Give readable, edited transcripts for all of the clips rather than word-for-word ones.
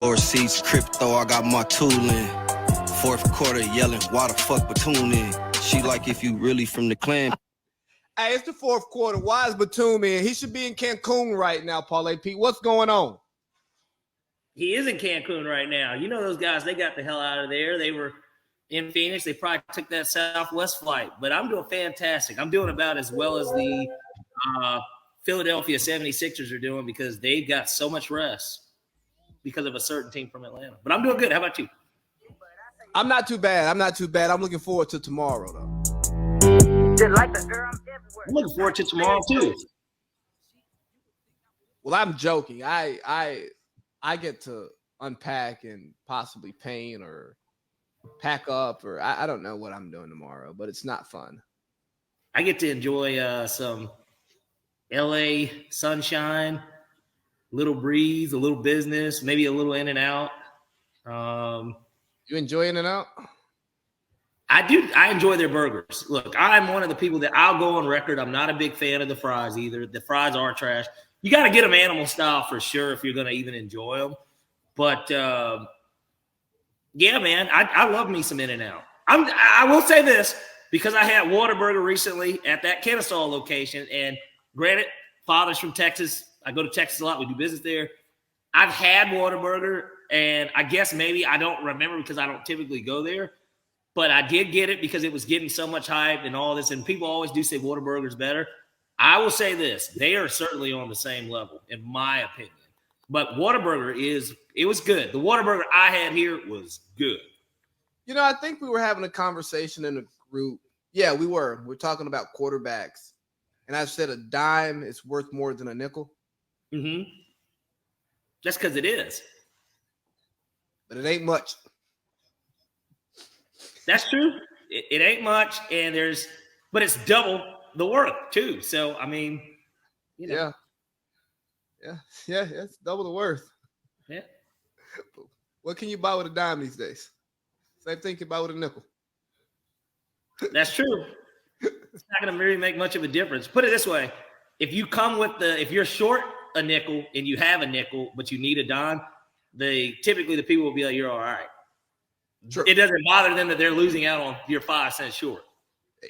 Or seats, crypto, I got my tool in. Fourth quarter yelling, why the fuck Batum in? She like, if you really from the clan. Hey, it's the fourth quarter. Why is Batum in? He should be in Cancun right now, Parlay Pete. What's going on? He is in Cancun right now. You know those guys, they got the hell out of there. They were in Phoenix. They probably took that Southwest flight. But I'm doing fantastic. I'm doing about as well as the Philadelphia 76ers are doing because they've got so much rest because of a certain team from Atlanta. But I'm doing good. How about you? I'm not too bad. I'm looking forward to tomorrow, though. I'm looking forward to tomorrow, too. Well, I'm joking. I get to unpack and possibly paint or pack up, or I don't know what I'm doing tomorrow, but it's not fun. I get to enjoy some LA sunshine, little breeze, a little business, maybe a little in and out. You enjoy In and Out? I do. I enjoy their burgers. Look, I'm one of the people that I'll go on record. I'm not a big fan of the fries either. The fries are trash. You got to get them animal style for sure if you're going to even enjoy them. But yeah, man, I love me some In and Out. I will say this because I had Whataburger recently at that Kennesaw location, and granted, father's from Texas. I go to Texas a lot. We do business there. I've had Whataburger, and I guess maybe I don't remember because I don't typically go there. But I did get it because it was getting so much hype and all this. And people always do say Whataburger's better. I will say this. They are certainly on the same level, in my opinion. But Whataburger it was good. The Whataburger I had here was good. You know, I think we were having a conversation in a group. Yeah, we were. We're talking about quarterbacks. And I said a dime is worth more than a nickel. Mm-hmm. Just because it is. But it ain't much. That's true. It ain't much, but it's double the worth too. So I mean, you know. Yeah, it's double the worth. Yeah. What can you buy with a dime these days? Same thing you can buy with a nickel. That's true. It's not going to really make much of a difference. Put it this way: if you're short a nickel and you have a nickel, but you need a dime, typically the people will be like, "You're all right." Sure. It doesn't bother them that they're losing out on your 5 cents short.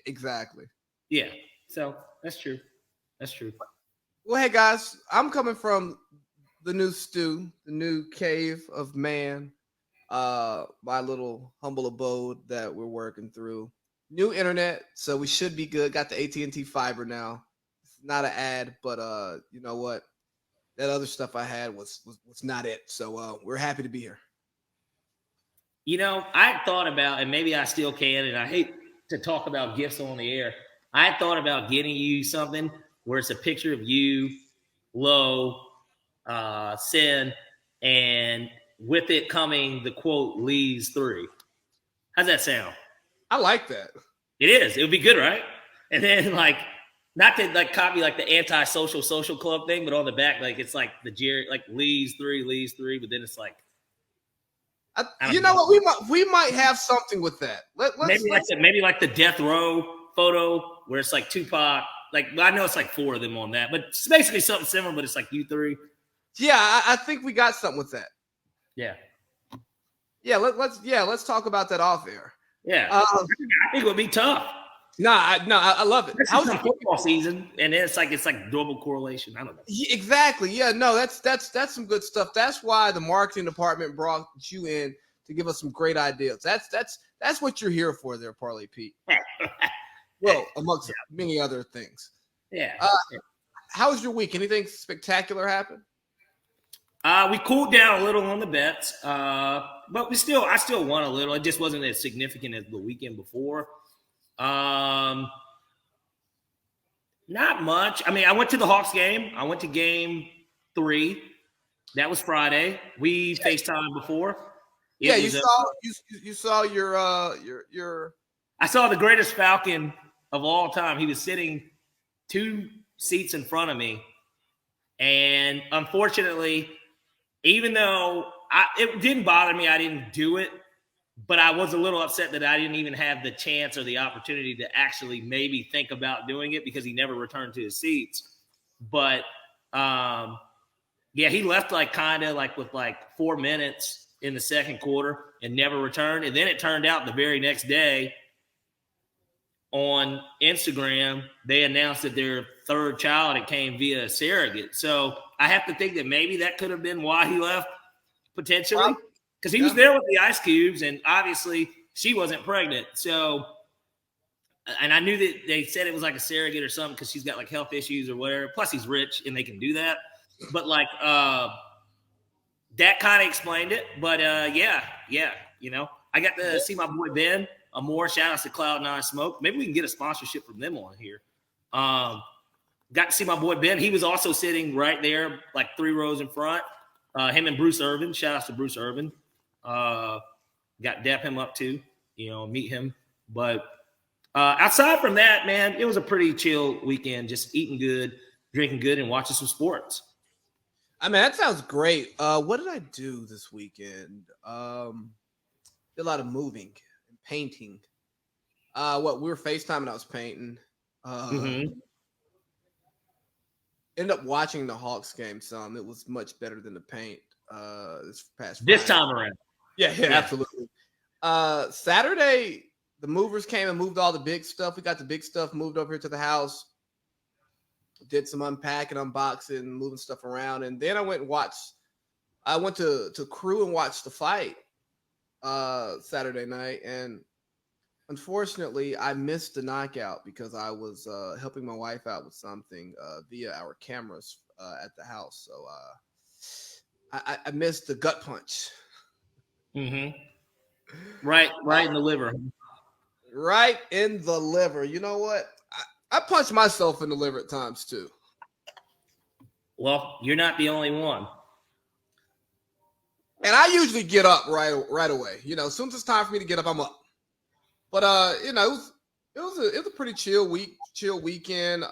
Exactly. Yeah. So that's true. That's true. Well, hey guys, I'm coming from the new stew, the new cave of man, my little humble abode that we're working through. New internet, so we should be good. Got the AT&T fiber now. It's not an ad, but you know what? That other stuff I had was not it. So we're happy to be here. You know, I thought about, and maybe I still can, and I hate to talk about gifts on the air. I thought about getting you something where it's a picture of you, Low, Sin, and with it coming the quote, Lee's 3. How's that sound? I like that. It is. It would be good, right? And then, like, not to like copy like the anti-social social club thing, but on the back, like it's like the Jerry, like Lee's 3, but then it's like, you know what? We might have something with that. Maybe like the death row photo where it's like Tupac. Like I know it's like 4 of them on that, but it's basically something similar. But it's like you 3. Yeah, I think we got something with that. Yeah. Let's talk about that off air. Yeah, I think it would be tough. I love it. How's the football season? And then it's like double correlation. I don't know. Yeah, exactly. Yeah, no, that's some good stuff. That's why the marketing department brought you in to give us some great ideas. That's what you're here for, there, Parlay Pete. Well, amongst many other things. Yeah. How was your week? Anything spectacular happen? We cooled down a little on the bets, but I still won a little. It just wasn't as significant as the weekend before. Not much. I mean, I went to the Hawks game. I went to game 3. That was Friday. We FaceTimed before. You saw your. I saw the greatest Falcon of all time. He was sitting 2 seats in front of me, and unfortunately, even though it didn't bother me, I didn't do it. But I was a little upset that I didn't even have the chance or the opportunity to actually maybe think about doing it because he never returned to his seats. But Yeah, he left like kind of like with like 4 minutes in the second quarter and never returned. And then it turned out the very next day on Instagram, they announced that their third child had came via a surrogate. So I have to think that maybe that could have been why he left potentially, because he was there with the ice cubes, and obviously she wasn't pregnant. So, and I knew that they said it was like a surrogate or something because she's got like health issues or whatever. Plus, he's rich and they can do that. But like that kind of explained it. But yeah, you know, I got to see my boy Ben Amore. Shout out to Cloud9 Smoke. Maybe we can get a sponsorship from them on here. Got to see my boy Ben. He was also sitting right there, like 3 rows in front. Him and Bruce Irvin. Shout out to Bruce Irvin. Got to dap him up too, you know, meet him. But outside from that, man, it was a pretty chill weekend. Just eating good, drinking good, and watching some sports. I mean, that sounds great. What did I do this weekend? Did a lot of moving and painting. We were FaceTiming. I was painting. Ended up watching the Hawks game some. It was much better than the paint this past Friday. This time around. Yeah, absolutely. Saturday, the movers came and moved all the big stuff. We got the big stuff moved over here to the house. Did some unpacking, unboxing, moving stuff around. And then I went to Crew and watched the fight Saturday night. And unfortunately, I missed the knockout because I was helping my wife out with something via our cameras at the house. So I missed the gut punch. Mm-hmm. Right in the liver. Right in the liver. You know what? I punch myself in the liver at times too. Well, you're not the only one. And I usually get up right away. You know, as soon as it's time for me to get up, I'm up. But you know, it was a pretty chill weekend.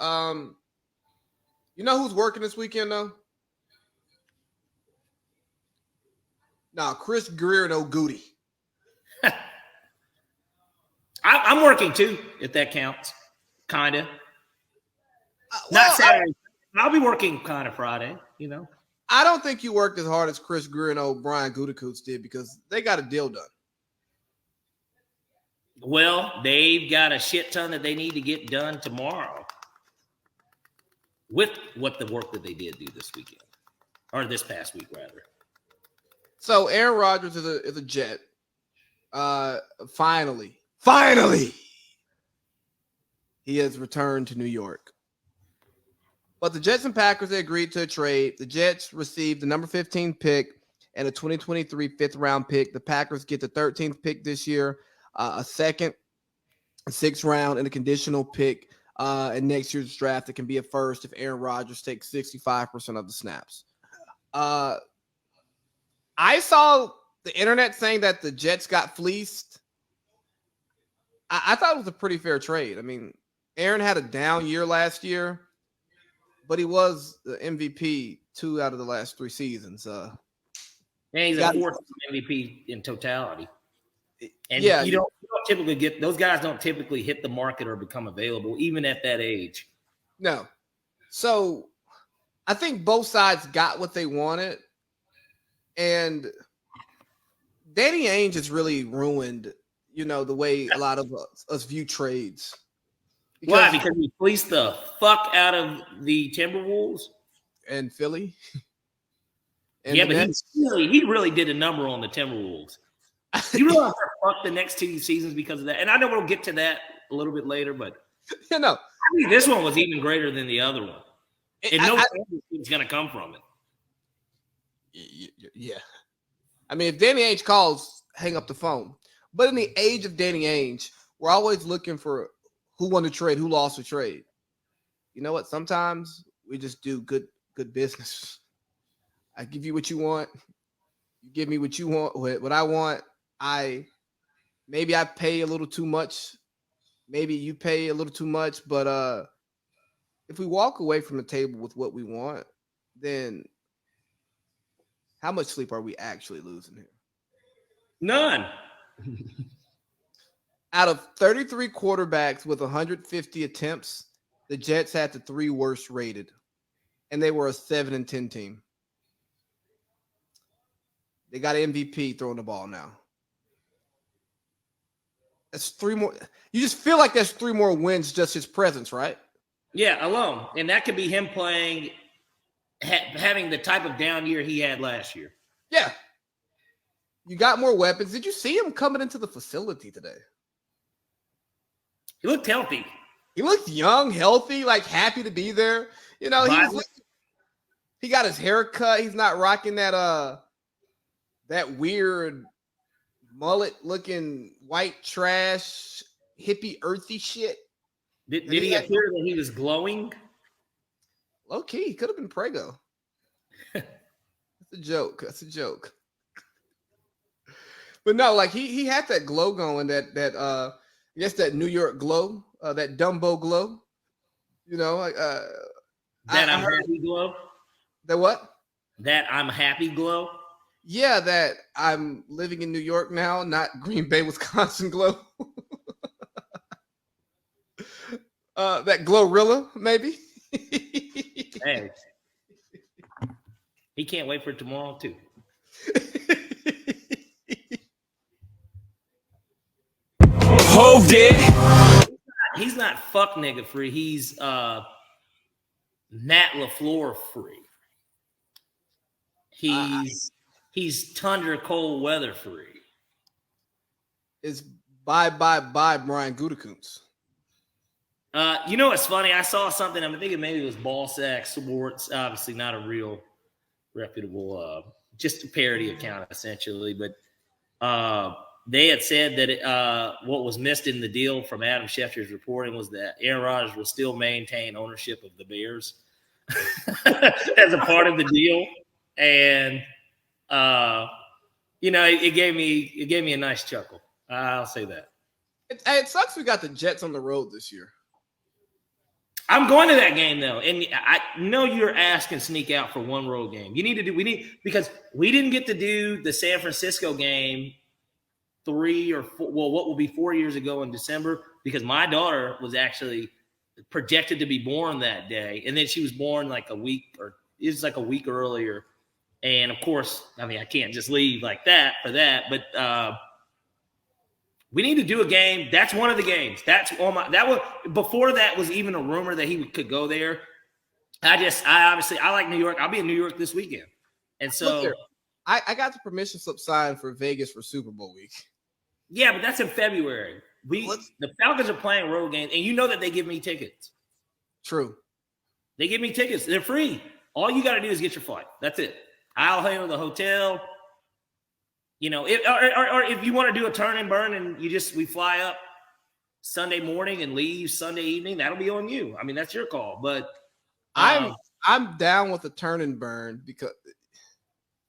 You know who's working this weekend though? Nah, Chris Greer and O'Goody. I'm working too, if that counts. Kind of. Well, Not Saturday. I'll be working kind of Friday, you know. I don't think you worked as hard as Chris Greer and O'Brien Gutekunst did because they got a deal done. Well, they've got a shit ton that they need to get done tomorrow with what the work that they did do this weekend, or this past week, rather. So Aaron Rodgers is a Jet. Finally, he has returned to New York. But the Jets and Packers, they agreed to a trade. The Jets received the number 15 pick and a 2023 fifth-round pick. The Packers get the 13th pick this year, a second, a sixth round, and a conditional pick in next year's draft that can be a first if Aaron Rodgers takes 65% of the snaps. I saw the internet saying that the Jets got fleeced. I thought it was a pretty fair trade. I mean, Aaron had a down year last year, but he was the MVP 2 out of the last 3 seasons. And he's a 4th MVP in totality. And yeah, you don't typically get those guys. Don't typically hit the market or become available, even at that age. No. So I think both sides got what they wanted, and Danny Ainge has really ruined, you know, the way a lot of us view trades. Why? Because he fleeced the fuck out of the Timberwolves and Philly. And yeah, but he really did a number on the Timberwolves. You realize they're fucked the next 2 seasons because of that. And I know we'll get to that a little bit later, but you know, I mean, this one was even greater than the other one. And no is going to come from it. Yeah. I mean, if Danny Ainge calls, hang up the phone. But in the age of Danny Ainge, we're always looking for who won the trade, who lost the trade. You know what? Sometimes we just do good business. I give you what you want. You give me what you want. What I want. Maybe I pay a little too much. Maybe you pay a little too much. But if we walk away from the table with what we want, then how much sleep are we actually losing here? None. Out of 33 quarterbacks with 150 attempts, the Jets had the 3 worst rated, and they were a 7-10 team. They got an MVP throwing the ball now. That's 3 more. You just feel like there's 3 more wins, just his presence, right? Yeah, alone. And that could be him playing, having the type of down year he had last year. Yeah. You got more weapons. Did you see him coming into the facility today? He looked healthy. He looked young, healthy, like happy to be there. You know, he got his hair cut. He's not rocking that weird mullet-looking white trash, hippie, earthy shit. Did he appear that he was glowing? Low key, he could have been Prego. That's a joke. That's a joke. But no, like he had that glow going, that I guess that New York glow, that Dumbo glow. You know, like that I'm happy glow. That what? That I'm happy glow. Yeah, that I'm living in New York now, not Green Bay, Wisconsin glow. That Glorilla, maybe. Hey, he can't wait for tomorrow too. Hove did. He's not fuck nigga free. He's Matt LaFleur free. He's tundra cold weather free. It's bye Brian Gutekunst. You know what's funny? I saw something. I'm thinking maybe it was Ballsack Sports. Obviously, not a real reputable, just a parody account essentially. But they had said that what was missed in the deal from Adam Schefter's reporting was that Aaron Rodgers will still maintain ownership of the Bears as a part of the deal, and you know, it gave me a nice chuckle. I'll say that. It sucks we got the Jets on the road this year. I'm going to that game though, and I know your ass can sneak out for one road game. Because we didn't get to do the San Francisco game 3 or 4, well, what will be 4 years ago in December, because my daughter was actually projected to be born that day, and then she was born like a week earlier. And of course, I mean, I can't just leave like that for that, but we need to do a game. That's one of the games. Before that was even a rumor that he could go there. I like New York. I'll be in New York this weekend. And so I got the permission slip signed for Vegas for Super Bowl week. Yeah, but that's in February. The Falcons are playing road games, and you know that they give me tickets. True. They give me tickets. They're free. All you got to do is get your flight. That's it. I'll handle the hotel. You know, or if you want to do a turn and burn and we fly up Sunday morning and leave Sunday evening, that'll be on you. I mean, that's your call. But I'm down with a turn and burn because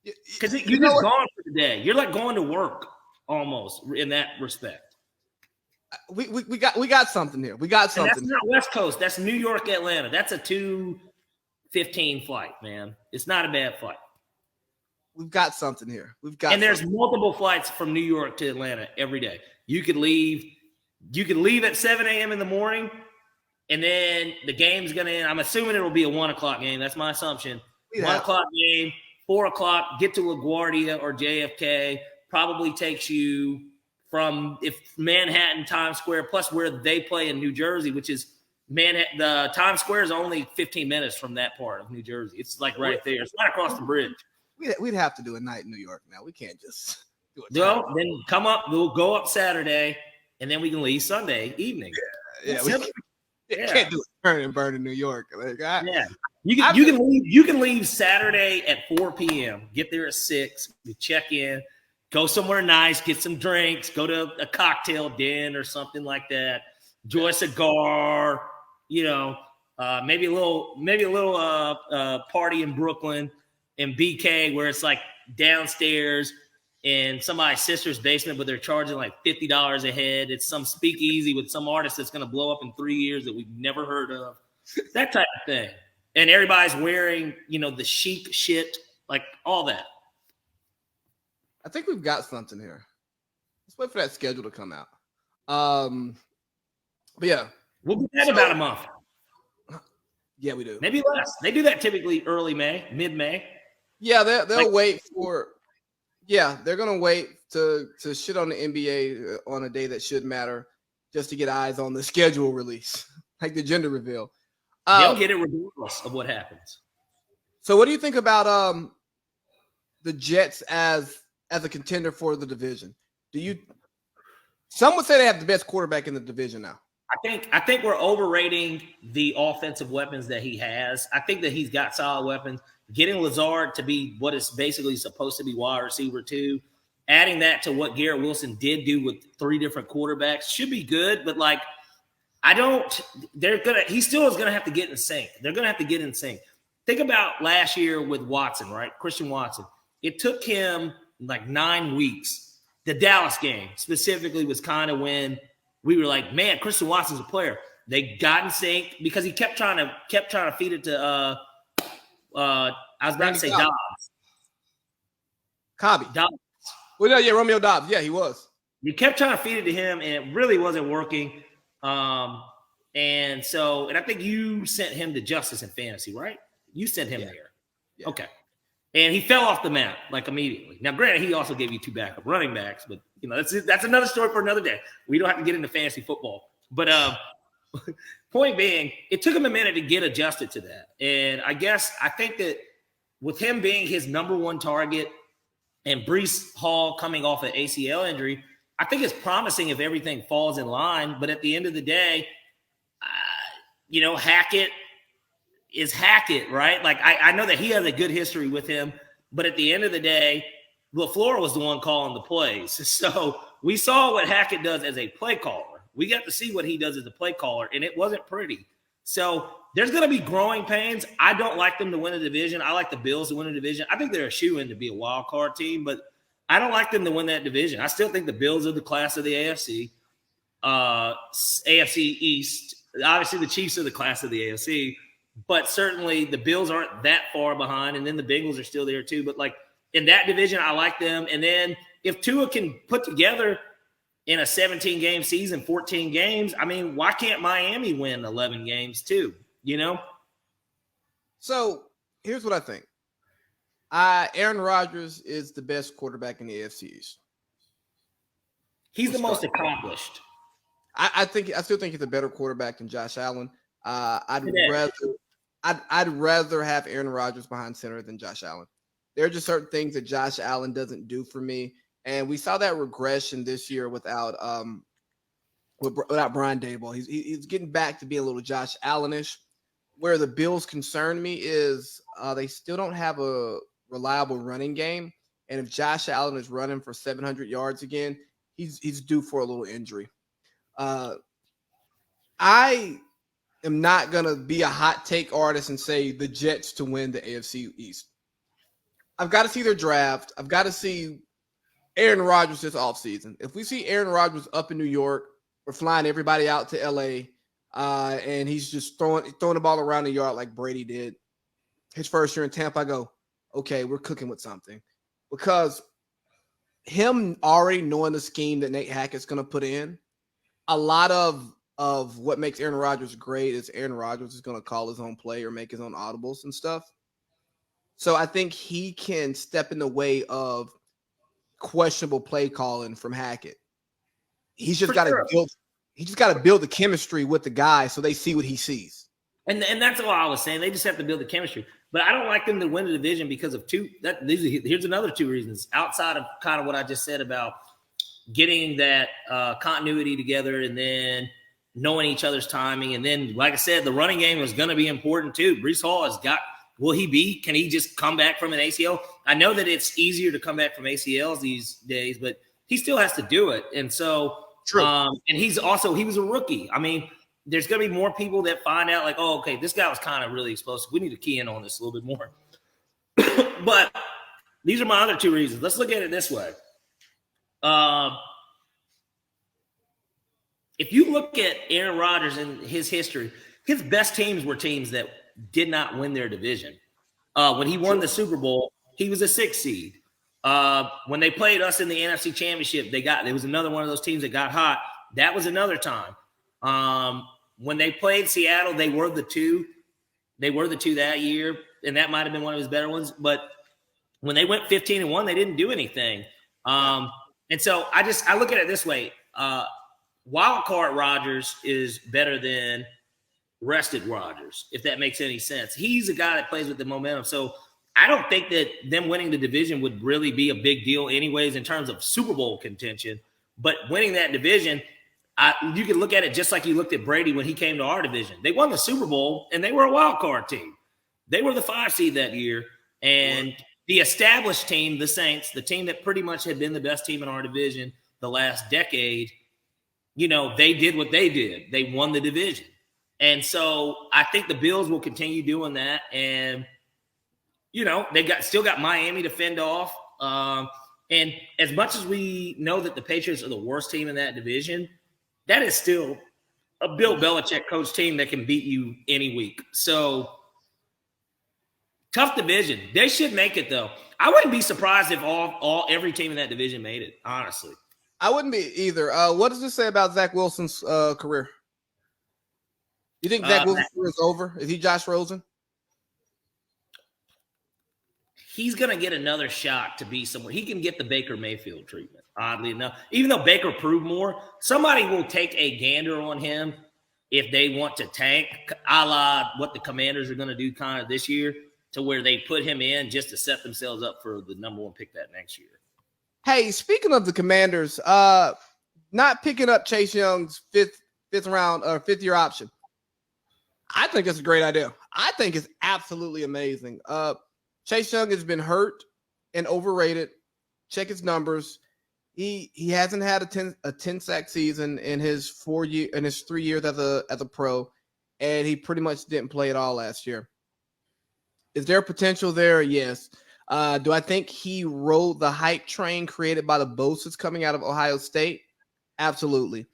you're just gone for the day. You're like going to work almost in that respect. We got something here. We got something. And that's not West Coast. That's New York, Atlanta. That's a 2:15 flight, man. It's not a bad flight. We've got something here. There's multiple flights from New York to Atlanta every day. You could leave at 7 a.m. in the morning, and then the game's gonna end. I'm assuming it'll be a 1 o'clock game. That's my assumption. 1 o'clock game, 4 o'clock, get to LaGuardia or JFK. Probably takes you from Manhattan, Times Square, plus where they play in New Jersey, which is Manhattan. The Times Square is only 15 minutes from that part of New Jersey. It's like right there. It's right across the bridge. We'd have to do a night in New York now. We can't just do it. Well, then come up. We'll go up Saturday, and then we can leave Sunday evening. Yeah, we can't do a turn and burn in New York. You can leave Saturday at 4 p.m. Get there at 6. You check in, go somewhere nice, get some drinks, go to a cocktail den or something like that. Enjoy a cigar. You know, maybe a little party in Brooklyn. In BK, where it's like downstairs in somebody's sister's basement, but they're charging like $50 a head. It's some speakeasy with some artist that's going to blow up in 3 years that we've never heard of. That type of thing. And everybody's wearing, the chic shit, like all that. I think we've got something here. Let's wait for that schedule to come out. But yeah. We'll be back about a month. Yeah, we do. Maybe less. They do that typically early May, mid-May. Yeah, they'll wait for Yeah, they're gonna wait to shit on the NBA on a day that should matter, just to get eyes on the schedule release, like the gender reveal. They'll get it regardless of what happens. So, what do you think about the Jets as a contender for the division? Some would say they have the best quarterback in the division now. I think we're overrating the offensive weapons that he has. I think that he's got solid weapons. Getting Lazard to be what is basically supposed to be wide receiver 2, adding that to what Garrett Wilson did do with 3 different quarterbacks should be good. But like, he still is gonna have to get in sync. They're gonna have to get in sync. Think about last year with Watson, right? Christian Watson. It took him like 9 weeks. The Dallas game specifically was kind of when we were like, man, Christian Watson's a player. They got in sync because he kept trying to feed it to I was about to say Dobbs. Dobbs. Well, no, yeah, Romeo Dobbs. Yeah, he was. You kept trying to feed it to him, and it really wasn't working. And I think you sent him to Justice in fantasy, right? You sent him there. Yeah. Okay. And he fell off the map like immediately. Now, granted, he also gave you 2 backup running backs, but that's another story for another day. We don't have to get into fantasy football. But point being, it took him a minute to get adjusted to that. And I think that with him being his number 1 target and Breece Hall coming off an ACL injury, I think it's promising if everything falls in line. But at the end of the day, Hackett is Hackett, right? Like, I know that he has a good history with him, but at the end of the day, LaFleur was the one calling the plays. So we saw what Hackett does as a play caller. We got to see what he does as a play caller, and it wasn't pretty. So there's going to be growing pains. I don't like them to win a division. I like the Bills to win a division. I think they're a shoo-in to be a wild card team, but I don't like them to win that division. I still think the Bills are the class of the AFC. AFC East. Obviously, the Chiefs are the class of the AFC. But certainly the Bills aren't that far behind, and then the Bengals are still there too. But like in that division, I like them. And then if Tua can put together in a 17-game season, 14 games, I mean, why can't Miami win 11 games too? So here's what I think. Aaron Rodgers is the best quarterback in the AFC East. He's the most accomplished. I still think he's a better quarterback than Josh Allen. I'd rather have Aaron Rodgers behind center than Josh Allen. There are just certain things that Josh Allen doesn't do for me, and we saw that regression this year without Brian Daboll. He's getting back to being a little Josh Allenish. Where the Bills concern me is they still don't have a reliable running game, and if Josh Allen is running for 700 yards again, he's due for a little injury. I am not going to be a hot take artist and say the Jets to win the AFC East. I've got to see their draft. I've got to see Aaron Rodgers this offseason. If we see Aaron Rodgers up in New York, we're flying everybody out to LA, and he's just throwing the ball around the yard like Brady did his first year in Tampa, I go, okay, we're cooking with something. Because him already knowing the scheme that Nate Hackett's going to put in, a lot of what makes Aaron Rodgers great is Aaron Rodgers is going to call his own play or make his own audibles and stuff. So I think he can step in the way of questionable play calling from Hackett. He's just got to build. He just got to build the chemistry with the guy so they see what he sees. And that's all I was saying. They just have to build the chemistry. But I don't like them to win the division because of here's another 2 reasons outside of kind of what I just said about getting that continuity together and then knowing each other's timing. And then, like I said, the running game is going to be important too. Breece Hall can he just come back from an ACL? I know that it's easier to come back from ACLs these days, but he still has to do it. And so, true. And he was a rookie. I mean, there's going to be more people that find out like, oh, okay, this guy was kind of really explosive. We need to key in on this a little bit more. But these are my other 2 reasons. Let's look at it this way. If you look at Aaron Rodgers and his history, his best teams were teams that did not win their division. When he won the Super Bowl, he was a 6th seed. When they played us in the NFC Championship, there was another one of those teams that got hot. That was another time. When they played Seattle, they were the 2. They were the 2 that year, and that might have been one of his better ones. But When they went 15-1, they didn't do anything. And so I look at it this way. Wild card Rodgers is better than rested Rodgers, if that makes any sense. He's a guy that plays with the momentum. So I don't think that them winning the division would really be a big deal anyways in terms of Super Bowl contention. But winning that division, you can look at it just like you looked at Brady when he came to our division. They won the Super Bowl, and they were a wild card team. They were the 5 seed that year. And the established team, the Saints, the team that pretty much had been the best team in our division the last decade, they did what they did. They won the division. And so I think the Bills will continue doing that. And, they still got Miami to fend off. And as much as we know that the Patriots are the worst team in that division, that is still a Bill Belichick coach team that can beat you any week. So tough division. They should make it, though. I wouldn't be surprised if every team in that division made it, honestly. I wouldn't be either. What does this say about Zach Wilson's career? You think Zach Wilson's career is over? Is he Josh Rosen? He's going to get another shot to be somewhere. He can get the Baker Mayfield treatment, oddly enough. Even though Baker proved more, somebody will take a gander on him if they want to tank, a la what the Commanders are going to do kind of this year, to where they put him in just to set themselves up for the number 1 pick that next year. Hey, speaking of the Commanders, not picking up Chase Young's fifth year option. I think it's a great idea. I think it's absolutely amazing. Chase Young has been hurt and overrated. Check his numbers. He hasn't had a 10 sack season in his 3 years as a pro, and he pretty much didn't play at all last year. Is there potential there? Yes. Do I think he rode the hype train created by the Bosa's coming out of Ohio State? Absolutely.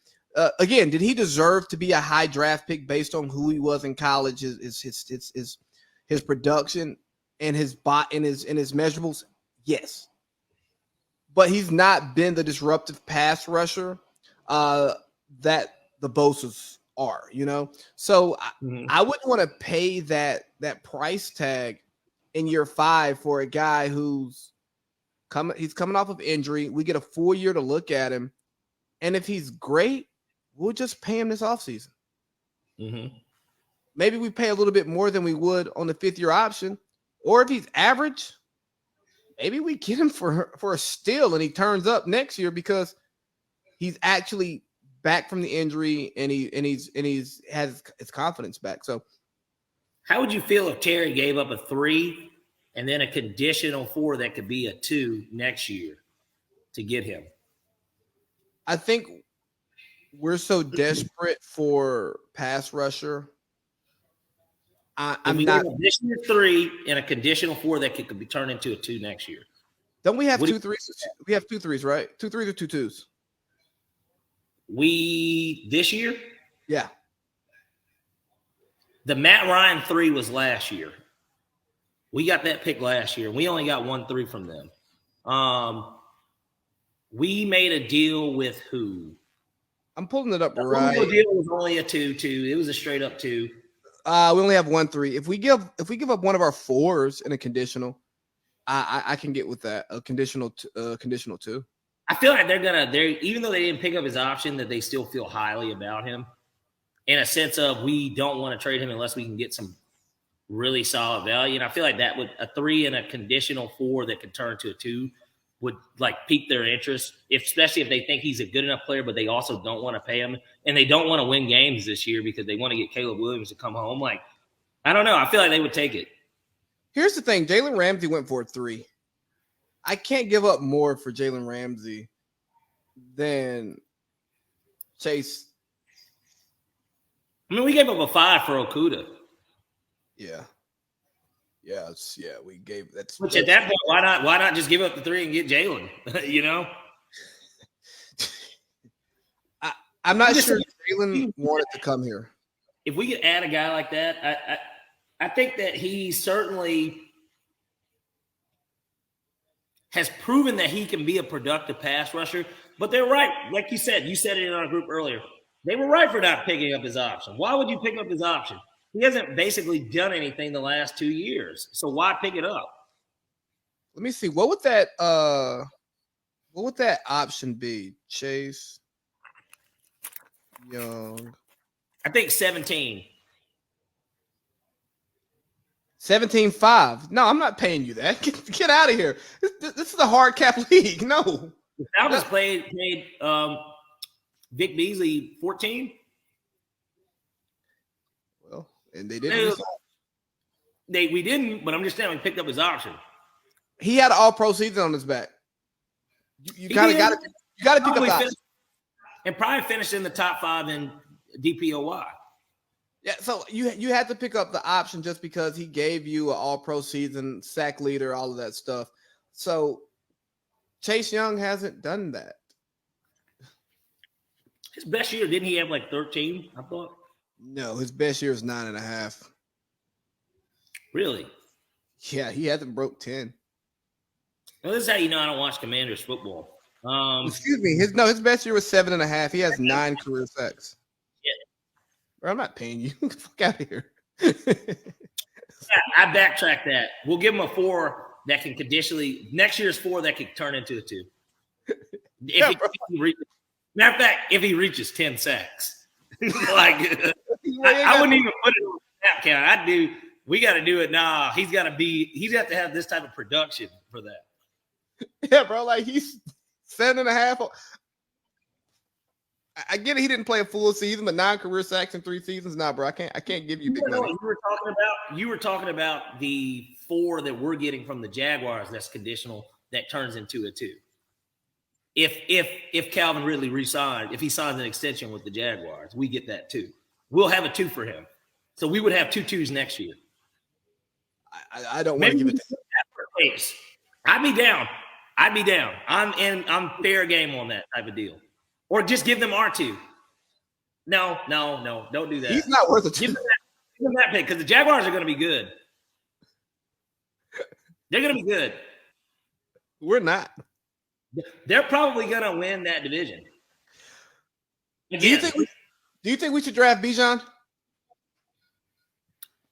Again, did he deserve to be a high draft pick based on who he was in college? His production and his measurables? Yes. But he's not been the disruptive pass rusher that the Bosa's are, So I wouldn't want to pay that price tag in year 5 for a guy who's coming off of injury. We get a full year to look at him. And if he's great, we'll just pay him this offseason. Maybe we pay a little bit more than we would on the 5th year option. Or if he's average, maybe we get him for a steal and he turns up next year because he's actually back from the injury and he's has his confidence back. So how would you feel if Terry gave up a 3 and then a conditional 4 that could be a 2 next year to get him? I think we're so desperate for pass rusher. I'm not. This year 3 and a conditional 4 that could be turned into a 2 next year. Don't we have 2 3s? We have 2 3s, right? 2 3s or 2 2s? This year? Yeah. The Matt Ryan 3 was last year. We got that pick last year. We only got 1 3 from them. We made a deal with who? I'm pulling it up the right. The deal was only a 2-2. It was a straight up 2. We only have 1 3. If we give up one of our 4s in a conditional, I can get with that. A conditional 2. I feel like they're even though they didn't pick up his option, that they still feel highly about him. In a sense of we don't want to trade him unless we can get some really solid value. And I feel like that would a 3 and a conditional 4 that could turn to a 2 would pique their interest, especially if they think he's a good enough player, but they also don't want to pay him and they don't want to win games this year because they want to get Caleb Williams to come home. I don't know. I feel like they would take it. Here's the thing. Jalen Ramsey went for a 3. I can't give up more for Jalen Ramsey than Chase. I mean, we gave up a 5 for Okudah. Yeah. We gave that. Which at that point, why not just give up the 3 and get Jalen? I'm not sure Jalen wanted to come here. If we could add a guy like that, I think that he certainly has proven that he can be a productive pass rusher. But they're right. Like you said it in our group earlier. They were right for not picking up his option. Why would you pick up his option? He hasn't basically done anything the last 2 years. So why pick it up? Let me see. What would that option be? Chase Young. I think 17. 17.5. No, I'm not paying you that. Get out of here. This is a hard cap league. No. The Falcons paid Vic Beasley 14. Well, and they didn't. We didn't, but I'm just saying we picked up his option. He had an all-pro season on his back. You kind of got to pick up the option. And probably finished in the top 5 in DPOY. Yeah, so you had to pick up the option just because he gave you an all-pro season, sack leader, all of that stuff. So Chase Young hasn't done that. His best year, didn't he have like 13, I thought? No, his best year is 9.5. Really? Yeah, he hasn't broke 10. Well, this is how you know I don't watch Commanders football. Excuse me. His best year was 7.5. He has 9 career sacks. Yeah. Bro, I'm not paying you. Get the fuck out of here. Yeah, I backtrack that. We'll give him a 4 that can conditionally. Next year's 4 that could turn into a 2. If he reaches, matter of fact, if he reaches 10 sacks, I wouldn't even put it on the snap count. I'd do. We got to do it now. He's got to have this type of production for that. Yeah, bro. Like he's 7.5. I get it. He didn't play a full season, but 9 career sacks in 3 seasons. Nah, bro. I can't give you big money. You were talking about the 4 that we're getting from the Jaguars. That's conditional. That turns into a 2. If Calvin Ridley resigns, if he signs an extension with the Jaguars, we get that 2. We'll have a 2 for him. So we would have 2 2s next year. I don't want to give it to him. I'd be down. I'm fair game on that type of deal. Or just give them R2. No, don't do that. He's not worth it. Give them that pick because the Jaguars are going to be good. They're going to be good. We're not. They're probably going to win that division. Again, do you think we should draft Bijan?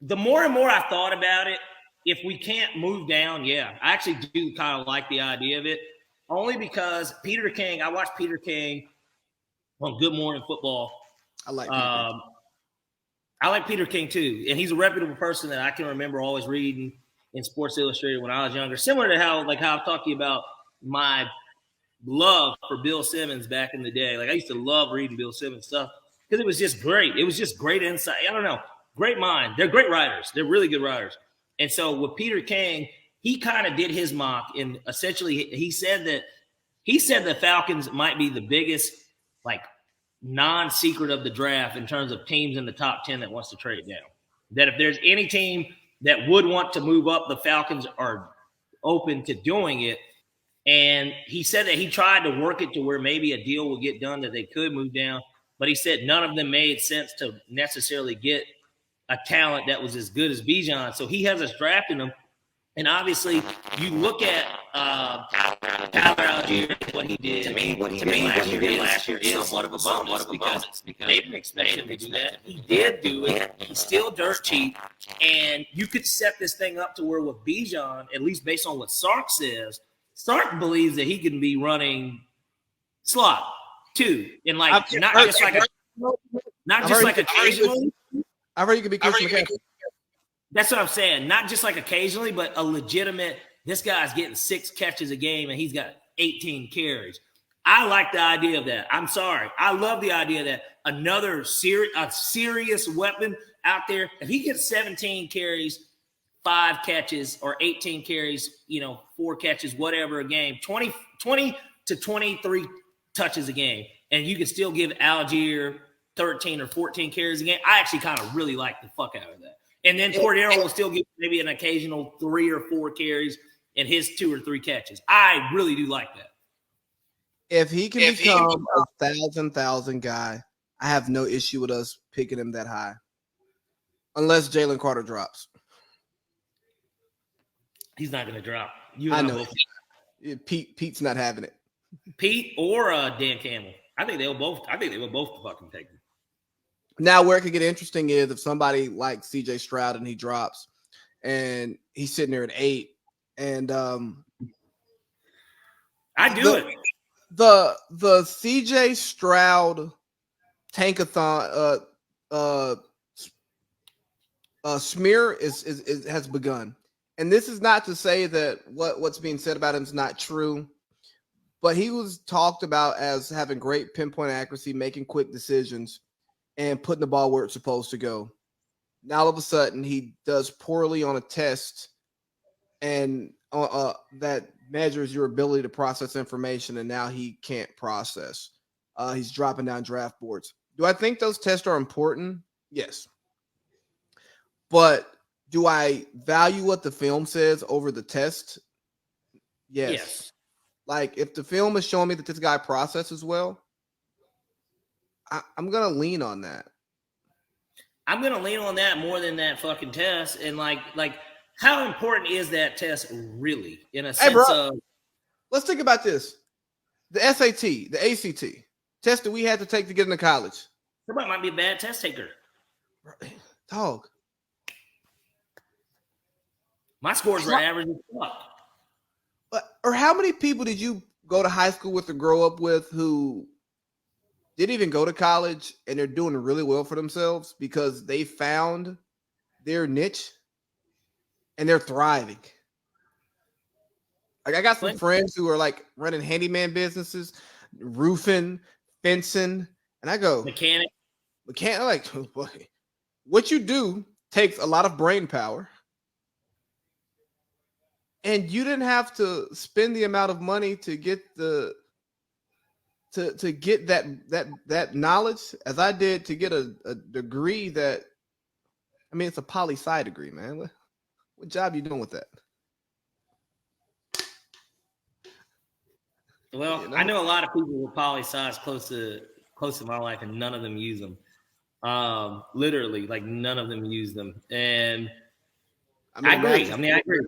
The more and more I thought about it, if we can't move down, yeah, I actually do kind of like the idea of it. Only because Peter King, I watched Peter King on Good Morning Football. I like Peter King. I like Peter King too. And he's a reputable person that I can remember always reading in Sports Illustrated when I was younger. Similar to how I've talked to you about my love for Bill Simmons back in the day. Like I used to love reading Bill Simmons stuff because it was just great. It was just great insight. I don't know. Great mind. They're great writers. They're really good writers. And so with Peter King, he kind of did his mock, and essentially he said the Falcons might be the biggest like non-secret of the draft in terms of teams in the top 10 that wants to trade down. That if there's any team that would want to move up, the Falcons are open to doing it. And he said that he tried to work it to where maybe a deal will get done that they could move down, but he said none of them made sense to necessarily get a talent that was as good as Bijan. So he has us drafting them. And obviously, you look at Tyler Algier, what he did. To me, what he did last year is somewhat of a bonus because they didn't expect him to do that. He did do it. He's still dirt cheap. And you could set this thing up to where with Bijan, at least based on what Sark says, Sark believes that he can be running slot too. And like not just like occasionally. I've heard you could be Christian McCaffrey. That's what I'm saying. Not just like occasionally, but a legitimate, this guy's getting 6 catches a game and he's got 18 carries. I like the idea of that. I'm sorry. I love the idea that another serious weapon out there, if he gets 17 carries, 5 catches, or 18 carries, 4 catches, whatever a game, 20 to 23 touches a game, and you can still give Algier 13 or 14 carries a game, I actually kind of really like the fuck out of that. And then Cordero will still get maybe an occasional 3 or 4 carries and his 2 or 3 catches. I really do like that. If he can become a 1,000 guy, I have no issue with us picking him that high. Unless Jalen Carter drops. He's not going to drop. I know. Pete's not having it. Pete or Dan Campbell. I think they will both fucking take him. Now, where it could get interesting is if somebody like CJ Stroud and he drops and he's sitting there at 8 and I do it. The CJ Stroud tankathon smear is has begun. And this is not to say that what's being said about him is not true, but he was talked about as having great pinpoint accuracy, making quick decisions, and putting the ball where it's supposed to go. Now all of a sudden he does poorly on a test, and that measures your ability to process information, and now he can't process. He's dropping down draft boards. Do I think those tests are important? Yes. But do I value what the film says over the test? Yes. Like, if the film is showing me that this guy processes well, I'm going to lean on that. I'm going to lean on that more than that fucking test. And like how important is that test really in a sense of... Let's think about this. The SAT, the ACT, test that we had to take to get into college. Somebody might be a bad test taker. Dog. My scores were average as fuck. Or how many people did you go to high school with or grow up with who didn't even go to college and they're doing really well for themselves because they found their niche and they're thriving? Like, I got some friends who are like running handyman businesses, roofing, fencing, and I go, mechanic, like, what you do takes a lot of brain power. And you didn't have to spend the amount of money to get to get that knowledge as I did to get a degree that, I mean, it's a poli-sci degree, man. What job you doing with that? Well, you know? I know a lot of people with poli-sci's close to my life, and none of them use them. Literally, like none of them use them. And I agree. I agree.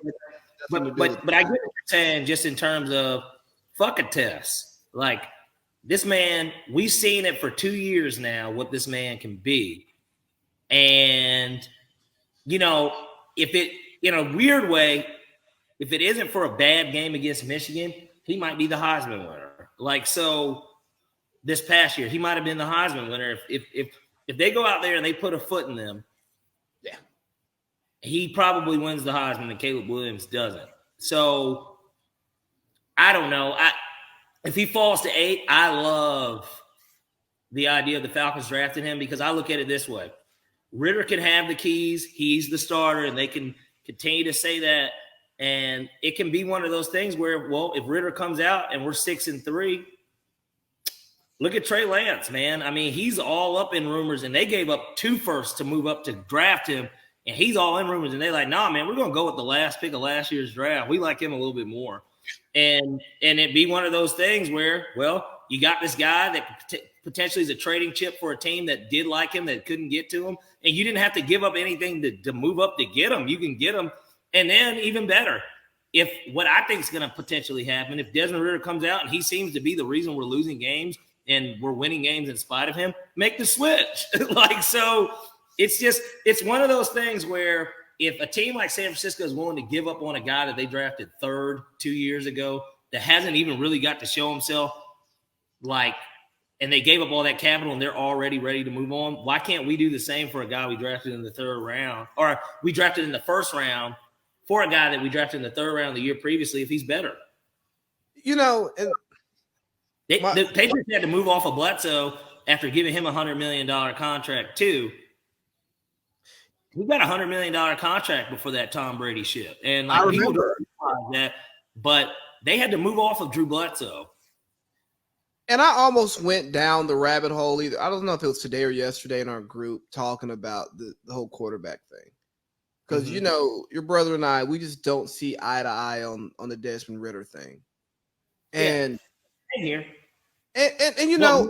But I get what you're saying just in terms of fuck a test. Like, this man, we've seen it for 2 years now, what this man can be. And, you know, if it, in a weird way, if it isn't for a bad game against Michigan, he might be the Heisman winner. Like, so this past year, he might have been the Heisman winner. If they go out there and they put a foot in them, he probably wins the Heisman and Caleb Williams doesn't. So I don't know. If he falls to 8, I love the idea of the Falcons drafting him because I look at it this way. Ridder can have the keys. He's the starter, and they can continue to say that. And it can be one of those things where, well, if Ridder comes out and we're 6-3, look at Trey Lance, man. I mean, he's all up in rumors, and they gave up 2 firsts to move up to draft him. And he's all in rumors, and they're like, nah, man, we're going to go with the last pick of last year's draft. We like him a little bit more. And it'd be one of those things where, well, you got this guy that potentially is a trading chip for a team that did like him, that couldn't get to him. And you didn't have to give up anything to move up to get him. You can get him. And then even better, if what I think is going to potentially happen, if Desmond Ridder comes out and he seems to be the reason we're losing games and we're winning games in spite of him, make the switch. Like, so – it's one of those things where if a team like San Francisco is willing to give up on a guy that they drafted 3rd 2 years ago that hasn't even really got to show himself, like, and they gave up all that capital and they're already ready to move on, why can't we do the same for a guy we drafted in the 3rd round, or we drafted in the 1st round for a guy that we drafted in the 3rd round the year previously if he's better? You know, the Patriots had to move off of Bledsoe after giving him a $100 million contract too. We got a $100 million contract before that Tom Brady shit. And like, I remember that, but they had to move off of Drew Bledsoe. And I almost went down the rabbit hole either. I don't know if it was today or yesterday in our group talking about the whole quarterback thing. Because, you know, your brother and I, we just don't see eye to eye on the Desmond Ridder thing. And here. And you know,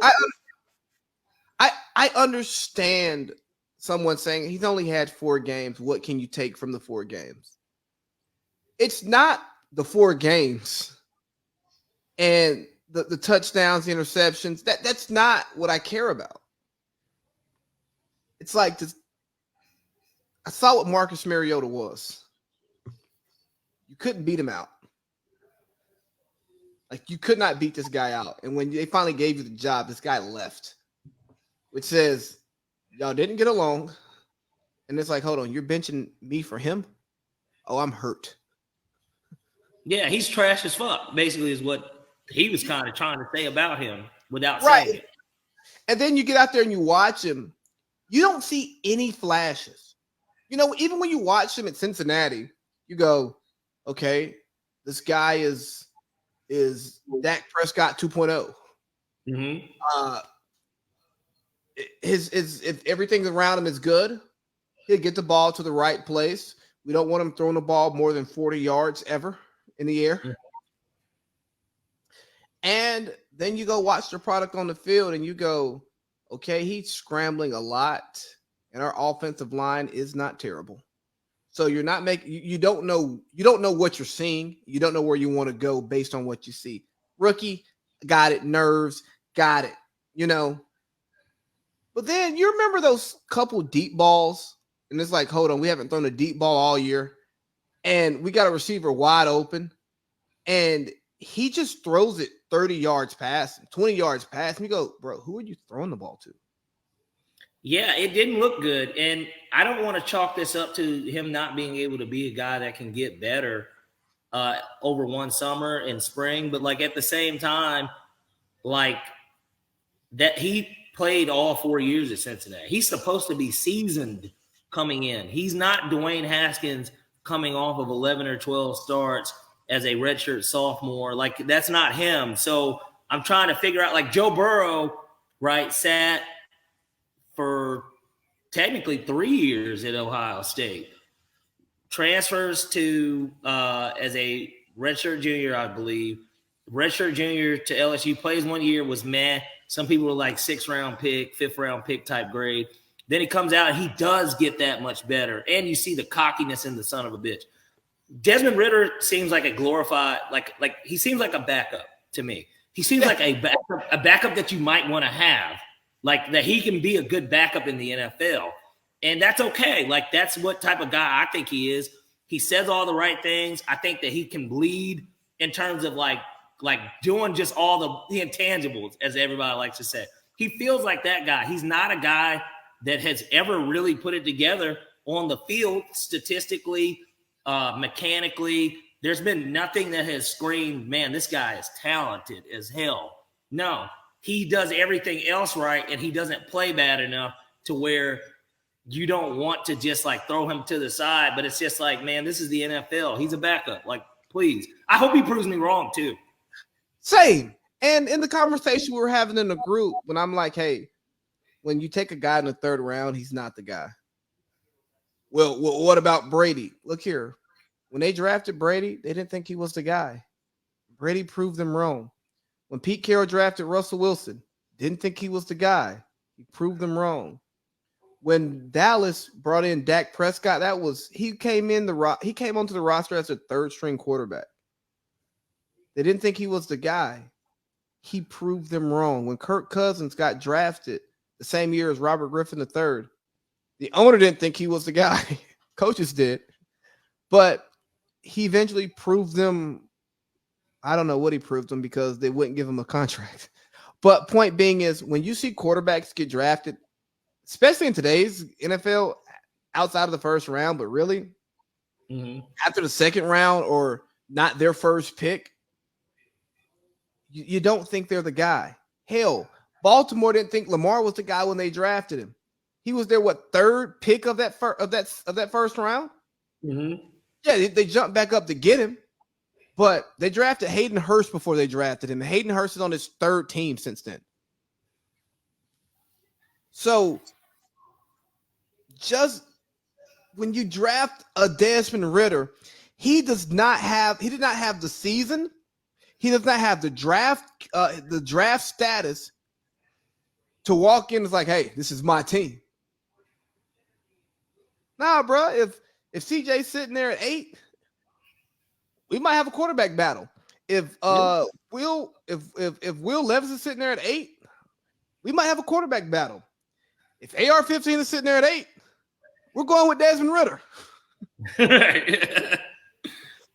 I understand someone saying he's only had 4 games. What can you take from the 4 games? It's not the 4 games and the touchdowns, the interceptions. That's not what I care about. It's like I saw what Marcus Mariota was. You couldn't beat him out. Like you could not beat this guy out. And when they finally gave you the job, this guy left, which says y'all didn't get along. And it's like, hold on, you're benching me for him? Oh, I'm hurt. Yeah, he's trash as fuck, basically, is what he was kind of trying to say about him without saying it. And then you get out there and you watch him. You don't see any flashes. You know, even when you watch him at Cincinnati, you go, okay, this guy is Dak Prescott 2.0. Mm-hmm. If everything around him is good, he'll get the ball to the right place. We don't want him throwing the ball more than 40 yards ever in the air. Mm-hmm. And then you go watch the product on the field and you go, okay, he's scrambling a lot, and our offensive line is not terrible. So you're not making you don't know what you're seeing. You don't know where you want to go based on what you see. Rookie, got it, nerves, got it, you know. But then you remember those couple deep balls, and it's like, hold on, we haven't thrown a deep ball all year, and we got a receiver wide open, and he just throws it 30 yards past him, 20 yards past him. You go, bro, who are you throwing the ball to? Yeah, it didn't look good. And I don't want to chalk this up to him not being able to be a guy that can get better over one summer and spring. But, like, at the same time, like, that he played all 4 years at Cincinnati. He's supposed to be seasoned coming in. He's not Dwayne Haskins coming off of 11 or 12 starts as a redshirt sophomore. Like, that's not him. So I'm trying to figure out, like, Joe Burrow, right, sat for technically 3 years at Ohio State. Transfers to as a redshirt junior, I believe. Redshirt junior to LSU, plays 1 year, was meh. Some people were like 6th-round pick, 5th-round pick type grade. Then he comes out and he does get that much better. And you see the cockiness in the son of a bitch. Desmond Ridder seems like a glorified, like he seems like a backup to me. He seems like a backup that you might want to have, like that he can be a good backup in the NFL. And that's okay. Like, that's what type of guy I think he is. He says all the right things. I think that he can bleed in terms of like doing just all the intangibles, as everybody likes to say. He feels like that guy. He's not a guy that has ever really put it together on the field statistically, mechanically. There's been nothing that has screamed, man, this guy is talented as hell. No, he does everything else right, and he doesn't play bad enough to where you don't want to just like throw him to the side. But it's just like, man, this is the NFL. He's a backup. Like, please. I hope he proves me wrong too. Same. And in the conversation we were having in the group, when I'm like, hey, when you take a guy in the 3rd round, he's not the guy. Well, what about Brady? Look here. When they drafted Brady, they didn't think he was the guy. Brady proved them wrong. When Pete Carroll drafted Russell Wilson, didn't think he was the guy. He proved them wrong. When Dallas brought in Dak Prescott, he came onto the roster as a 3rd-string quarterback. They didn't think he was the guy. He proved them wrong. When Kirk Cousins got drafted the same year as Robert Griffin III, the owner didn't think he was the guy. Coaches did. But he eventually proved them. I don't know what he proved them because they wouldn't give him a contract. But point being is, when you see quarterbacks get drafted, especially in today's NFL, outside of the 1st round, but really after the 2nd round or not their first pick, you don't think they're the guy. Hell, Baltimore didn't think Lamar was the guy when they drafted him. He was their 3rd pick of that 1st round. Mm-hmm. Yeah, they jumped back up to get him, but they drafted Hayden Hurst before they drafted him. And Hayden Hurst is on his 3rd team since then. So just when you draft a Desmond Ridder, he did not have the season. He does not have the draft status to walk in. It's like, hey, this is my team. Nah, bro. If CJ's sitting there at 8, we might have a quarterback battle. If Will Levis is sitting there at 8, we might have a quarterback battle. If AR-15 is sitting there at 8, we're going with Desmond Ridder.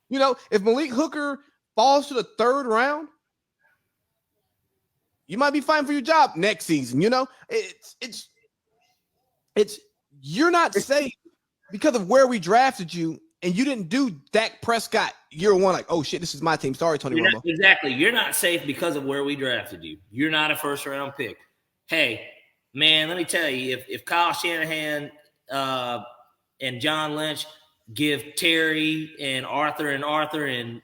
You know, if Malik Hooker falls to the 3rd round, You might be fighting for your job next season. You know, it's you're not safe because of where we drafted you, and you didn't do Dak Prescott year one. Like, oh shit, this is my team. Sorry, Tony Romo. Exactly. You're not safe because of where we drafted you. You're not a first round pick. Hey, man, let me tell you, if Kyle Shanahan and John Lynch give Terry and Arthur and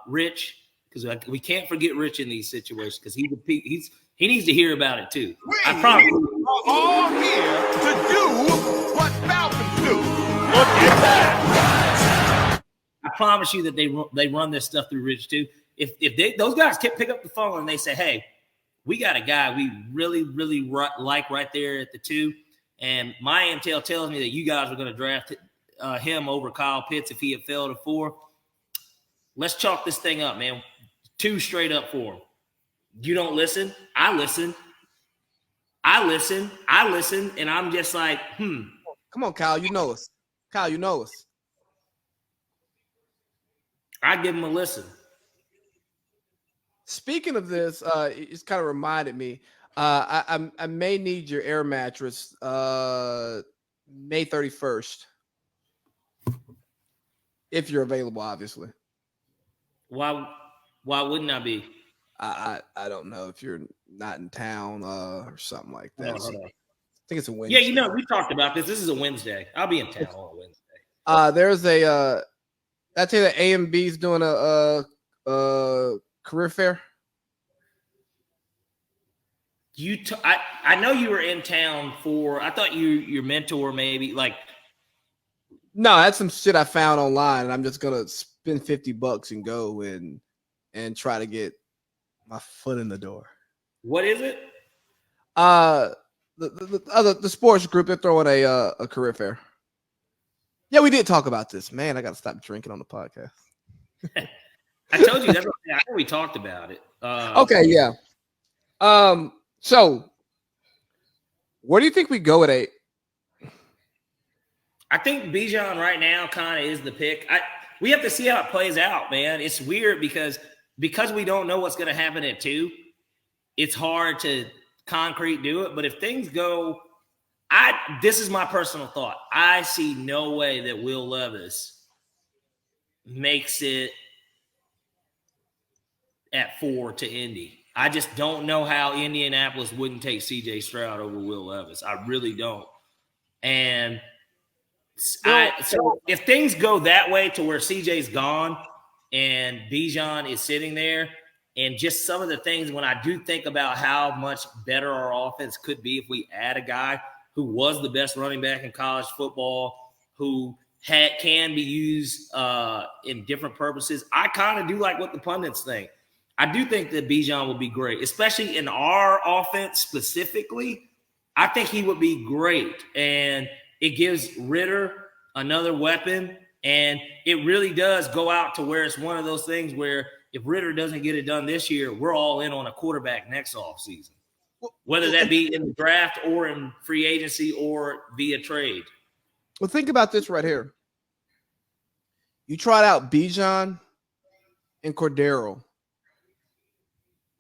Rich, because we can't forget Rich in these situations because he needs to hear about it too. I promise. We're all here to do what Falcons do. Look at that. I promise you that they run this stuff through Rich too. If those guys can pick up the phone and they say, hey, we got a guy we really, really like right there at the 2, and my intel tells me that you guys are going to draft him over Kyle Pitts if he had failed at 4. Let's chalk this thing up, man. 2 straight up for him. You don't listen. I listen. And I'm just like, Come on, Kyle. You know us. Kyle, you know us. I give him a listen. Speaking of this, it's kind of reminded me. I may need your air mattress May 31st. If you're available, obviously. Why wouldn't I be? I don't know if you're not in town or something like that. No. I think it's a Wednesday. Yeah, you know, we talked about this. This is a Wednesday. I'll be in town on a Wednesday. There's a I tell you that AMB's doing a career fair. I know you were in town for. I thought your mentor maybe like. No, that's some shit I found online, and I'm just gonna spend $50 and go and try to get my foot in the door. What is it? The sports group, they're throwing a career fair. Yeah, we did talk about this. Man, I gotta stop drinking on the podcast. I told you that. I know we talked about it. Okay, yeah. So where do you think we go at 8? I think Bijan right now kind of is the pick. We have to see how it plays out, man. It's weird because we don't know what's going to happen at 2. It's hard to concrete do it. But if things go, this is my personal thought. I see no way that Will Levis makes it at 4 to Indy. I just don't know how Indianapolis wouldn't take C.J. Stroud over Will Levis. I really don't. And so if things go that way to where C.J.'s gone and Bijan is sitting there, and just some of the things when I do think about how much better our offense could be if we add a guy who was the best running back in college football, who can be used in different purposes. I kind of do like what the pundits think. I do think that Bijan would be great, especially in our offense specifically. I think he would be great, and it gives Ritter another weapon, and it really does go out to where it's one of those things where if Ritter doesn't get it done this year, we're all in on a quarterback next offseason, whether that be in the draft or in free agency or via trade. Well, think about this right here. You tried out Bijan and Cordero.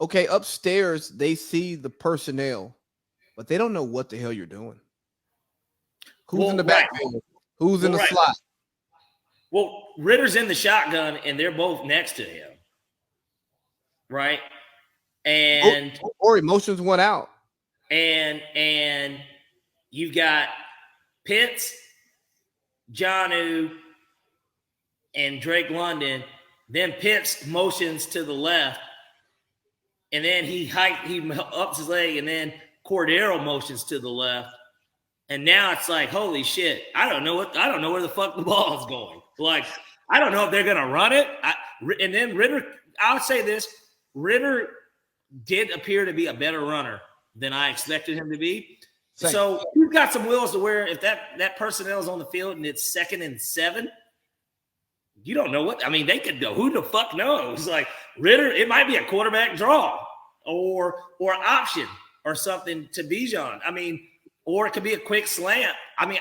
Okay, upstairs, they see the personnel, but they don't know what the hell you're doing. Who's in the backfield? Who's in the slot? Well, Ritter's in the shotgun, and they're both next to him, right? And or emotions went out. And you've got Pitts, Jonnu, and Drake London. Then Pitts motions to the left, and then he ups his leg, and then Cordero motions to the left. And now it's like, holy shit, I don't know where the fuck the ball is going. Like, I don't know if they're gonna run it. And then Ritter, I would say this: Ritter did appear to be a better runner than I expected him to be. Same. So you've got some wheels to where if that personnel is on the field and it's 2nd and 7, you don't know what. I mean, they could go. Who the fuck knows? Like Ritter, it might be a quarterback draw or option or something to Bijan. I mean, or it could be a quick slant. I mean,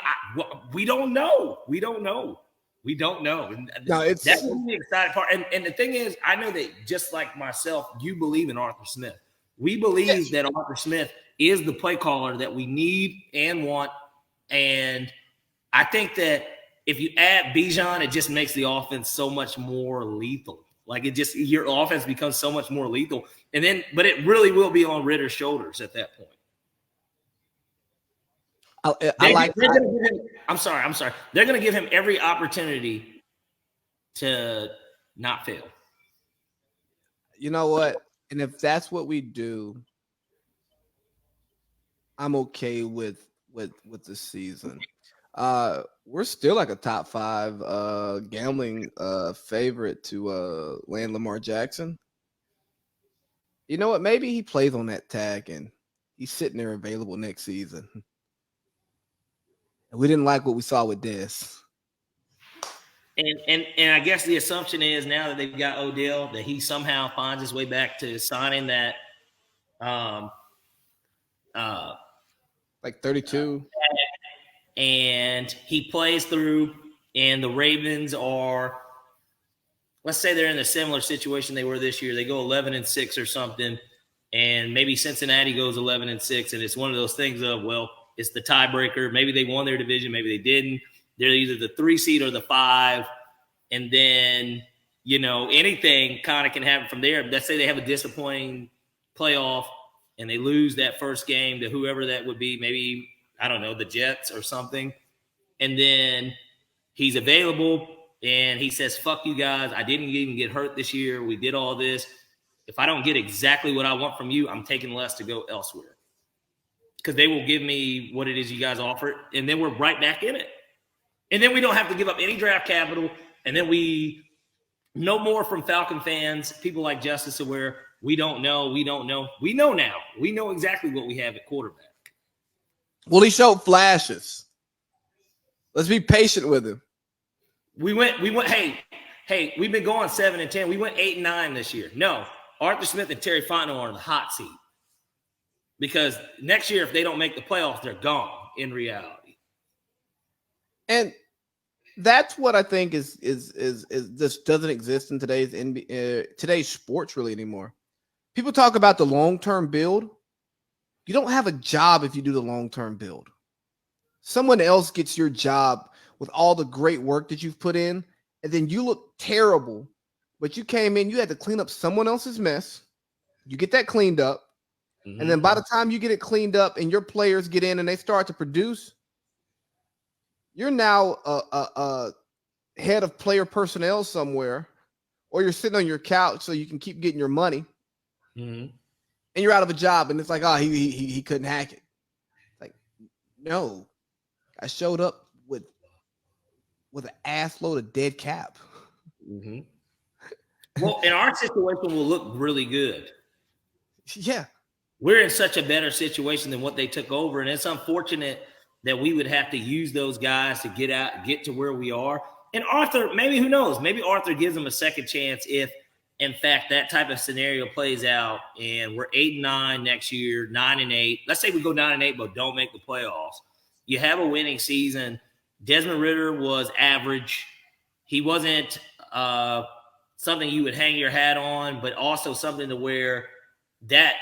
we don't know. We don't know. And that's the exciting part. And the thing is, I know that just like myself, you believe in Arthur Smith. We believe that Arthur Smith is the play caller that we need and want. And I think that if you add Bijan, it just makes the offense so much more lethal. Like your offense becomes so much more lethal. And then, but it really will be on Ritter's shoulders at that point. I'm sorry. They're going to give him every opportunity to not fail. You know what? And if that's what we do, I'm okay with the season. We're still like a top 5 gambling favorite to land Lamar Jackson. You know what? Maybe he plays on that tag and he's sitting there available next season. And we didn't like what we saw with Dez. And I guess the assumption is now that they've got Odell that he somehow finds his way back to signing that like 32. And he plays through, and the Ravens are, let's say they're in a similar situation they were this year. They go 11-6 or something, and maybe Cincinnati goes 11-6, and it's one of those things of, well, it's the tiebreaker. Maybe they won their division, maybe they didn't. They're either the 3 seed or the 5, and then, anything kind of can happen from there. Let's say they have a disappointing playoff, and they lose that first game to whoever that would be, maybe, I don't know, the Jets or something. And then he's available and he says, fuck you guys. I didn't even get hurt this year. We did all this. If I don't get exactly what I want from you, I'm taking less to go elsewhere. Because they will give me what it is you guys offer. And then we're right back in it. And then we don't have to give up any draft capital. And then we no more from Falcon fans, people like Justice, where we don't know. We know now. We know exactly what we have at quarterback. Well, he showed flashes. Let's be patient with him. We went. Hey, we've been going 7-10. We went 8-9 this year. No, Arthur Smith and Terry Fontenot are in the hot seat. Because next year, if they don't make the playoffs, they're gone in reality. And that's what I think is this doesn't exist in today's sports really anymore. People talk about the long-term build. You don't have a job if you do the long-term build. Someone else gets your job with all the great work that you've put in, and then you look terrible, but you came in, you had to clean up someone else's mess. You get that cleaned up, and then by the time you get it cleaned up and your players get in and they start to produce, you're now a head of player personnel somewhere, or you're sitting on your couch so you can keep getting your money. Mm-hmm. And you're out of a job, and it's like, oh, he couldn't hack it. Like, no, I showed up with an ass load of dead cap. Mm-hmm. Well, in our situation, will look really good. Yeah, we're in such a better situation than what they took over, and it's unfortunate that we would have to use those guys to get to where we are. And Arthur, maybe who knows? Maybe Arthur gives them a second chance if. In fact, that type of scenario plays out, and we're 8-9 next year, 9-8. Let's say we go 9-8, but don't make the playoffs. You have a winning season. Desmond Ridder was average. He wasn't something you would hang your hat on, but also something to where that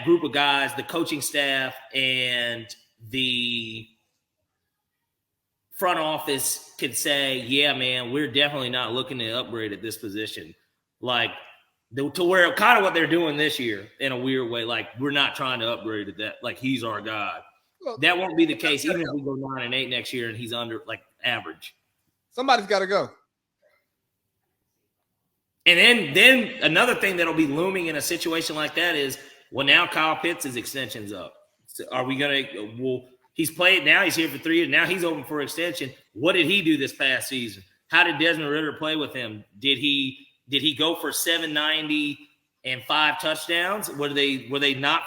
group of guys, the coaching staff and the front office could say, yeah, man, we're definitely not looking to upgrade at this position. Like, to where kind of what they're doing this year in a weird way, like, we're not trying to upgrade at that. Like, he's our guy. Well, that won't be the case, even if we go 9-8 next year and he's under, like, average. Somebody's got to go. And then another thing that'll be looming in a situation like that is, well, now Kyle Pitts' extension's up. So are we going to – well, he's played now. He's here for 3 years. Now he's open for extension. What did he do this past season? How did Desmond Ridder play with him? Did he go for 790 and 5 touchdowns? Were they not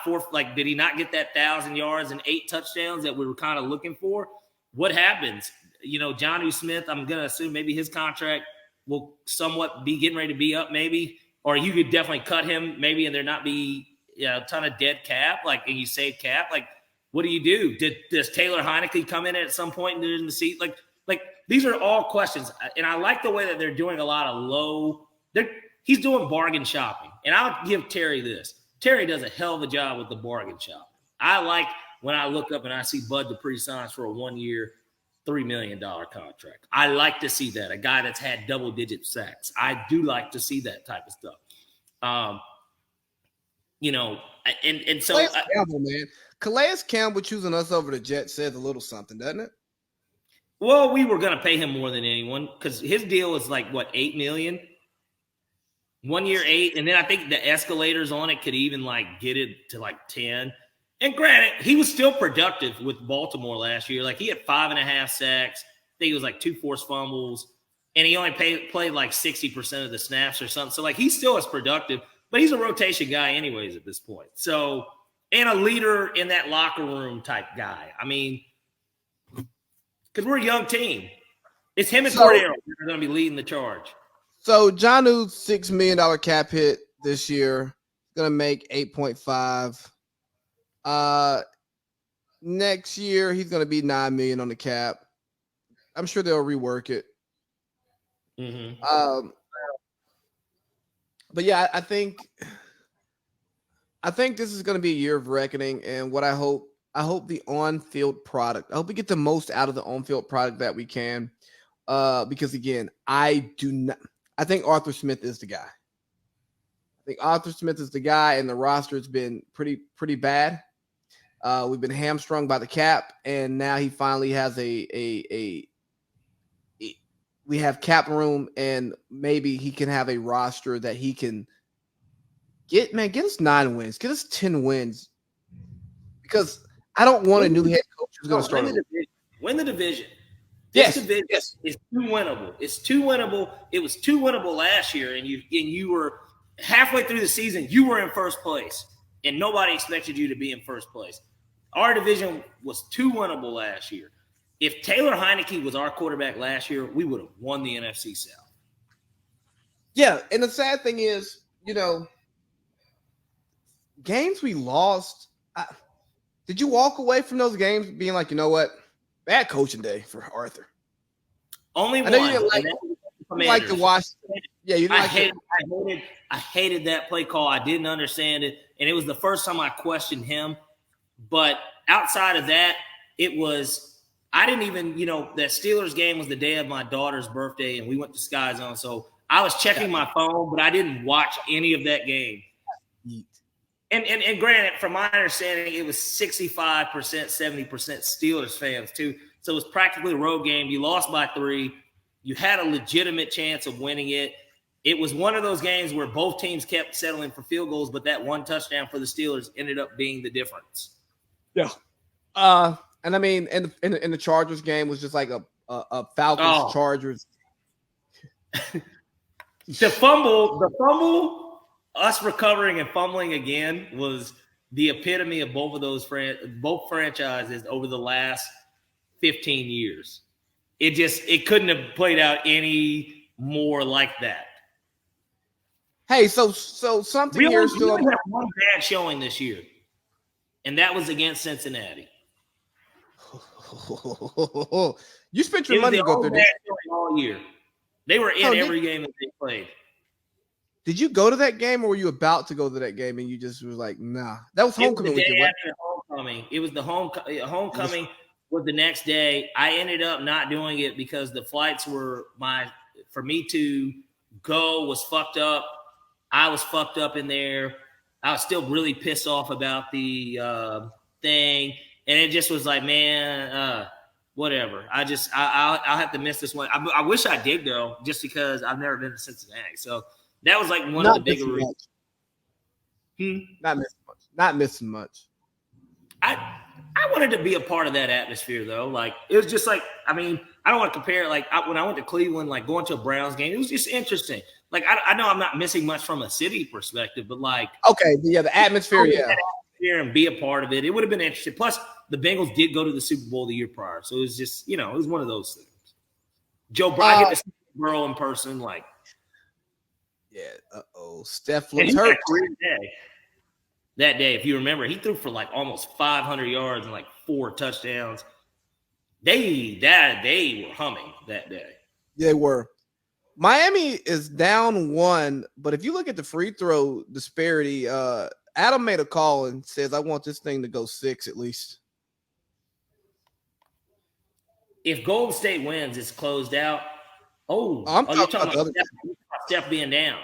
did he not get that 1,000 yards and 8 touchdowns that we were kind of looking for? What happens? Jonnu Smith, I'm going to assume maybe his contract will somewhat be getting ready to be up maybe, or you could definitely cut him maybe and there not be a ton of dead cap, and you save cap. Like, what do you do? Does Taylor Heineke come in at some point in the seat? Like these are all questions. And I like the way that they're doing a lot of he's doing bargain shopping. And I'll give Terry this. Terry does a hell of a job with the bargain shop. I like when I look up and I see Bud Dupree signs for a 1-year, $3 million contract. I like to see that. A guy that's had double-digit sacks. I do like to see that type of stuff. You know, and so Calais Campbell, man. Calais Campbell choosing us over the Jets says a little something, doesn't it? well, we were going to pay him more than anyone because his deal is like what, $8 million? 1 year, 8, and then I think the escalators on it could even like get it to like 10. And granted, he was still productive with Baltimore last year. Like he had 5.5 sacks. I think it was like 2 forced fumbles, and he only played like 60% of the snaps or something. So like he still is productive, but he's a rotation guy anyways at this point. So, and a leader in that locker room type guy. I mean, because we're a young team. It's him and Cordero that are going to be leading the charge. So Jonnu's $6 million cap hit this year. Going to make 8.5. Next year he's going to be $9 million on the cap. I'm sure they'll rework it. Mm-hmm. But yeah, I think this is going to be a year of reckoning, and what I hope the on-field product. I hope we get the most out of the on-field product that we can. Because again, I think Arthur Smith is the guy. I think Arthur Smith is the guy, and the roster has been pretty bad. We've been hamstrung by the cap, and now he finally has we have cap room, and maybe he can have a roster that he can get us 9 wins, get us 10 wins, because I don't want a new head coach who's going to start. Win the division. Yes, this division is too winnable. It's too winnable. It was too winnable last year, and you were halfway through the season. You were in first place, and nobody expected you to be in first place. Our division was too winnable last year. If Taylor Heineke was our quarterback last year, we would have won the NFC South. Yeah, and the sad thing is, games we lost. Did you walk away from those games being like, you know what, bad coaching day for Arthur? Only one. I know you didn't like to watch. Yeah, you didn't I hated that play call. I didn't understand it, and it was the first time I questioned him. But outside of that, it was. I didn't even, that Steelers game was the day of my daughter's birthday, and we went to Sky Zone. So I was checking my phone, but I didn't watch any of that game. And granted, from my understanding, it was 65%, 70% Steelers fans too. So it was practically a road game. You lost by 3. You had a legitimate chance of winning it. It was one of those games where both teams kept settling for field goals, but that one touchdown for the Steelers ended up being the difference. Yeah. And I mean, in the Chargers game was just like a Falcons Chargers. The fumble, us recovering and fumbling again was the epitome of both of those both franchises over the last 15 years. It couldn't have played out any more like that. Hey, so something here still. We only had one bad showing this year, and that was against Cincinnati. You spent your money to go through this all year. They were in every game that they played. Did you go to that game, or were you about to go to that game and you just was like, nah? That was homecoming weekend. Homecoming. It was the homecoming was the next day. I ended up not doing it because the flights were for me to go was fucked up. I was fucked up in there. I was still really pissed off about the thing. And it just was like, man, whatever. I'll have to miss this one. I wish I did go just because I've never been to Cincinnati. So that was like one of the bigger reasons. Not missing much. I wanted to be a part of that atmosphere though. Like it was just like, I mean, I don't want to compare it. Like when I went to Cleveland, like going to a Browns game, it was just interesting. Like I know I'm not missing much from a city perspective, but like okay, yeah, the atmosphere, yeah. And be a part of it. It would have been interesting. Plus, the Bengals did go to the Super Bowl the year prior, so it was just it was one of those things. Joe Burrow, get to see Burrow in person, like Steph looks hurt that day. If you remember, he threw for like almost 500 yards and like 4 touchdowns. They were humming that day. They were. Miami is down 1, but if you look at the free throw disparity, Adam made a call and says, I want this thing to go 6 at least. If Golden State wins, it's closed out. You're talking talking about about Steph being down.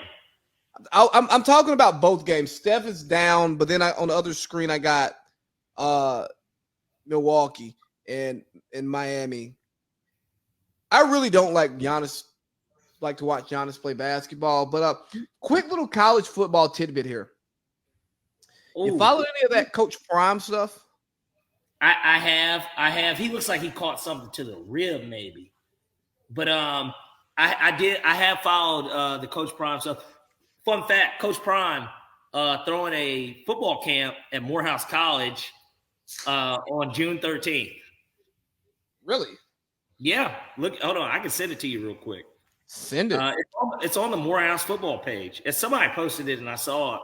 I'm talking about both games. Steph is down, but then on the other screen I got Milwaukee and Miami. I really don't like to watch Giannis play basketball, but quick little college football tidbit here. You follow any of that Coach Prime stuff? I have. He looks like he caught something to the rib, maybe. But I have followed the Coach Prime stuff. Fun fact: Coach Prime throwing a football camp at Morehouse College on June 13th. Really? Yeah. Look, hold on. I can send it to you real quick. Send it. It's on the Morehouse football page. And somebody posted it, and I saw it.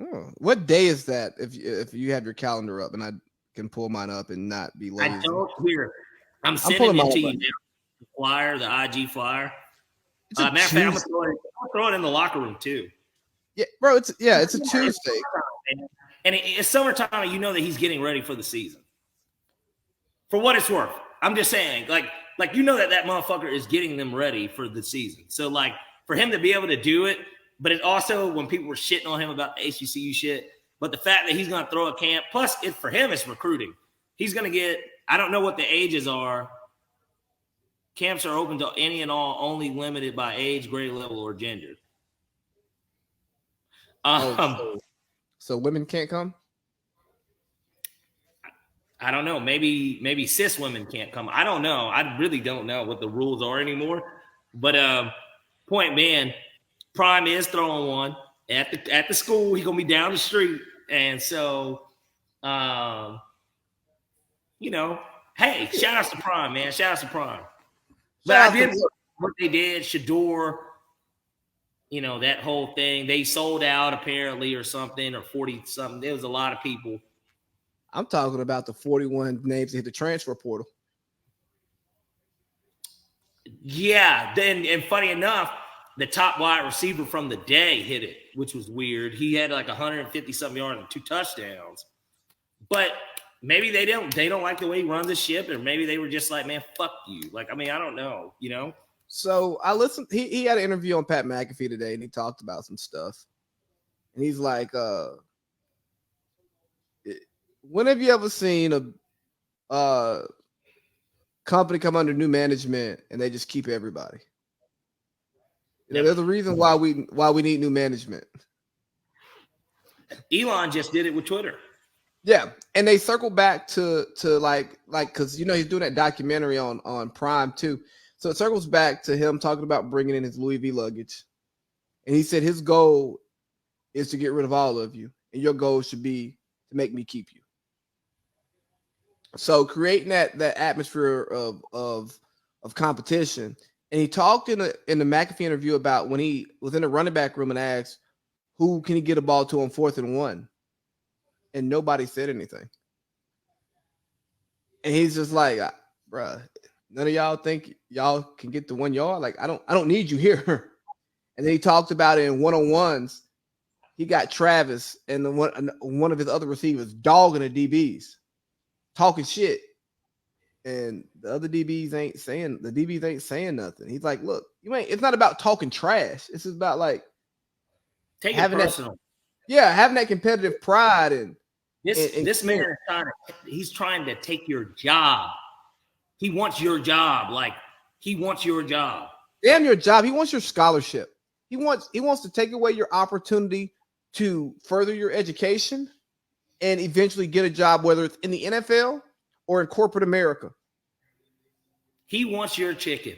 Oh, what day is that? If you have your calendar up, and I can pull mine up and not be lazy. I don't hear. I'm sending it to you now. The flyer, the IG flyer. Matter of fact, I'm gonna throw it in the locker room too. Yeah, bro. It's a Tuesday, and it's summertime, and you know that he's getting ready for the season. For what it's worth, I'm just saying, like you know that motherfucker is getting them ready for the season. So like for him to be able to do it, but it also when people were shitting on him about the HBCU shit, but the fact that he's gonna throw a camp, plus for him it's recruiting. He's gonna get. I don't know what the ages are. Camps are open to any and all, only limited by age, grade level, or gender. So women can't come? I don't know. Maybe cis women can't come. I don't know. I really don't know what the rules are anymore. But point being, Prime is throwing one at the school. He's gonna be down the street, and so hey, shout out to Prime, man. Shout out to Prime. But I did what they did, Shador, that whole thing. They sold out apparently or something, or 40-something. There was a lot of people. I'm talking about the 41 names that hit the transfer portal. Yeah. And funny enough, the top wide receiver from the day hit it, which was weird. He had like 150-something yards and 2 touchdowns. But maybe they don't like the way he runs the ship, or maybe they were just like, man, fuck you. Like, I mean, I don't know, So I listened. He had an interview on Pat McAfee today, and he talked about some stuff. And he's like, when have you ever seen a company come under new management and they just keep everybody? There's a reason why we need new management. Elon just did it with Twitter. Yeah, and they circle back to like because he's doing that documentary on Prime too. So it circles back to him talking about bringing in his Louis V luggage, and he said his goal is to get rid of all of you, and your goal should be to make me keep you. So creating that atmosphere of competition, and he talked in the McAfee interview about when he was in the running back room and asked who can he get a ball to on 4th and 1. And nobody said anything. And he's just like, bruh, none of y'all think y'all can get the 1 yard? Like, I don't need you here. And then he talked about it in one-on-ones. He got Travis and one of his other receivers dogging the DBs, talking shit. And the other DBs ain't saying nothing. He's like, look, it's not about talking trash. It's just about like take it personal. Having that competitive pride and this man is trying to take your job. He wants your job. Like he wants your job. Damn your job. He wants your scholarship. He wants to take away your opportunity to further your education and eventually get a job, whether it's in the NFL or in corporate America. He wants your chicken.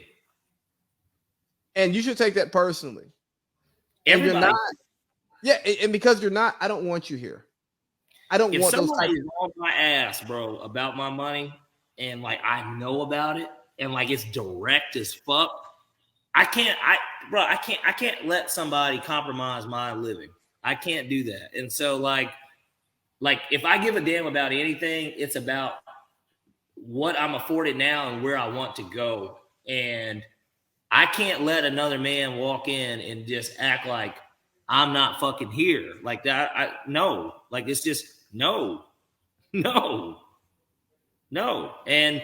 And you should take that personally. Everybody. And you're not. Yeah, and because you're not, I don't want you here. I don't want those. If somebody's on my ass, bro, about my money, and like I know about it, and like it's direct as fuck, I can't let somebody compromise my living. I can't do that. And so like if I give a damn about anything, it's about what I'm afforded now and where I want to go. And I can't let another man walk in and just act like I'm not fucking here. Like that, no. Like it's just no. And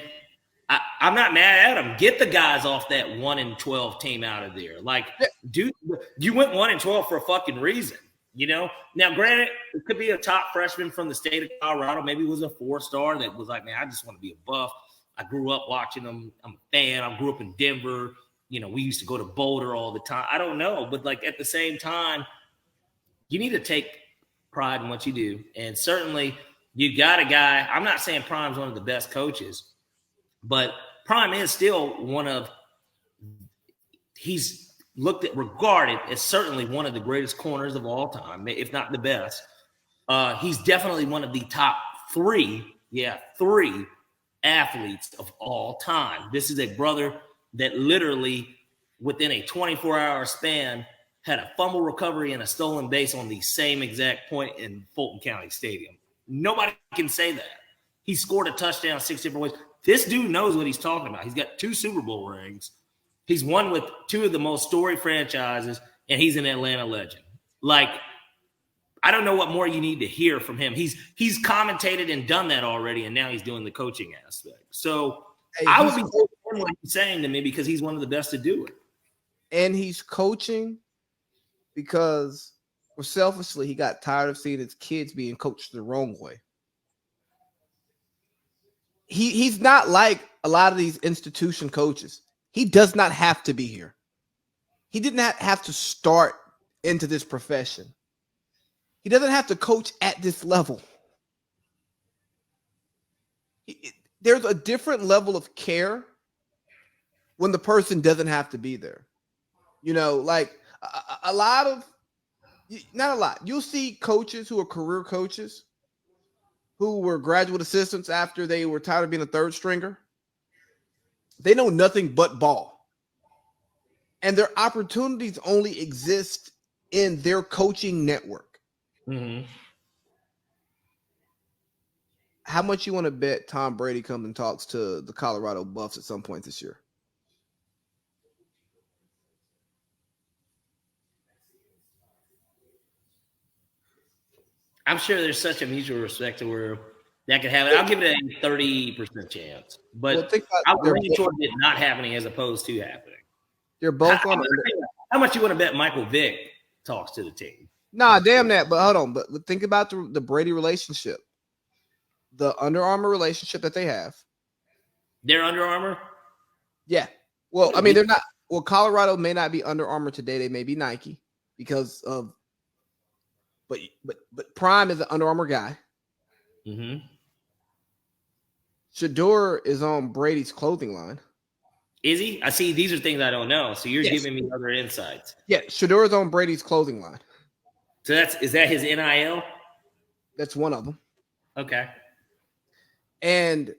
I'm not mad at him. Get the guys off that 1-12 team out of there. Like, dude, you went 1-12 for a fucking reason. You know, now granted, it could be a top freshman from the state of Colorado. Maybe it was a 4-star that was like, man, I just want to be a buff. I grew up watching them. I'm a fan. I grew up in Denver. You know, we used to go to Boulder all the time. I don't know. But like at the same time, you need to take pride in what you do. And certainly you got a guy. I'm not saying Prime's one of the best coaches, but Prime is still he's regarded as certainly one of the greatest corners of all time, if not the best. He's definitely one of the top three athletes of all time. This is a brother that literally within a 24-hour span had a fumble recovery and a stolen base on the same exact point in Fulton County Stadium. Nobody can say that. He scored a touchdown 6 different ways. This dude knows what he's talking about. He's got 2 Super Bowl rings. He's won with 2 of the most storied franchises, and he's an Atlanta legend. Like, I don't know what more you need to hear from him. He's commentated and done that already, and now he's doing the coaching aspect. So I would be doing what he's saying to me because he's one of the best to do it. And he's coaching because, or selfishly, he got tired of seeing his kids being coached the wrong way. He's not like a lot of these institution coaches. He does not have to be here. He did not have to start into this profession. He doesn't have to coach at this level. There's a different level of care when the person doesn't have to be there. You know, like a lot of, not a lot. You'll see coaches who are career coaches who were graduate assistants after they were tired of being a third stringer. They know nothing but ball. And their opportunities only exist in their coaching network. Mm-hmm. How much you want to bet Tom Brady comes and talks to the Colorado Buffs at some point this year? I'm sure there's such a mutual respect to where that could happen. I'll give it a 30% chance, but I'll lean toward it not happening as opposed to happening. They're both on. How much you want to bet Michael Vick talks to the team? Nah, damn that. But hold on. But think about the Brady relationship, the Under Armour relationship that they have. They're Under Armour? Yeah. Well, I mean, they're not. Well, Colorado may not be Under Armour today. They may be Nike because of. But Prime is an Under Armour guy. Mm-hmm. Shador is on Brady's clothing line. Is he? I see. These are things I don't know. So you're giving me other insights. Yeah, Shador is on Brady's clothing line. So is that his NIL? That's one of them. Okay. And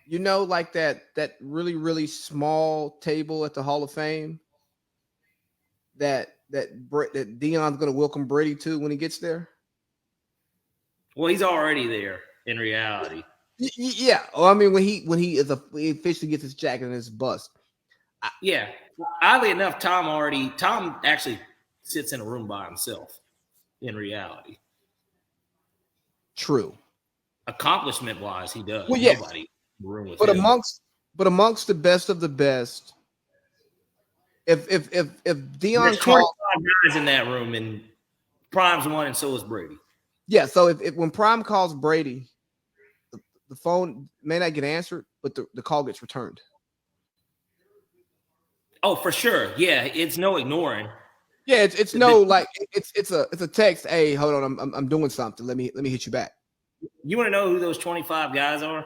you know, like that really, really small table at the Hall of Fame that Deion's going to welcome Brady to when he gets there. Well, he's already there in reality. Yeah. Oh, I mean, when he officially gets his jacket and his bust. Yeah. Oddly enough, Tom actually sits in a room by himself in reality. True. Accomplishment wise, he does. Well, yeah. Nobody in the room with but him. amongst the best of the best, if Deion There's 25 guys in that room, and Prime's one, and so is Brady. Yeah. So if when Prime calls Brady, the phone may not get answered, but the call gets returned. Oh, for sure. Yeah, it's no ignoring. Yeah, it's no like it's a text. Hey, hold on, I'm doing something. Let me hit you back. You want to know who those 25 guys are?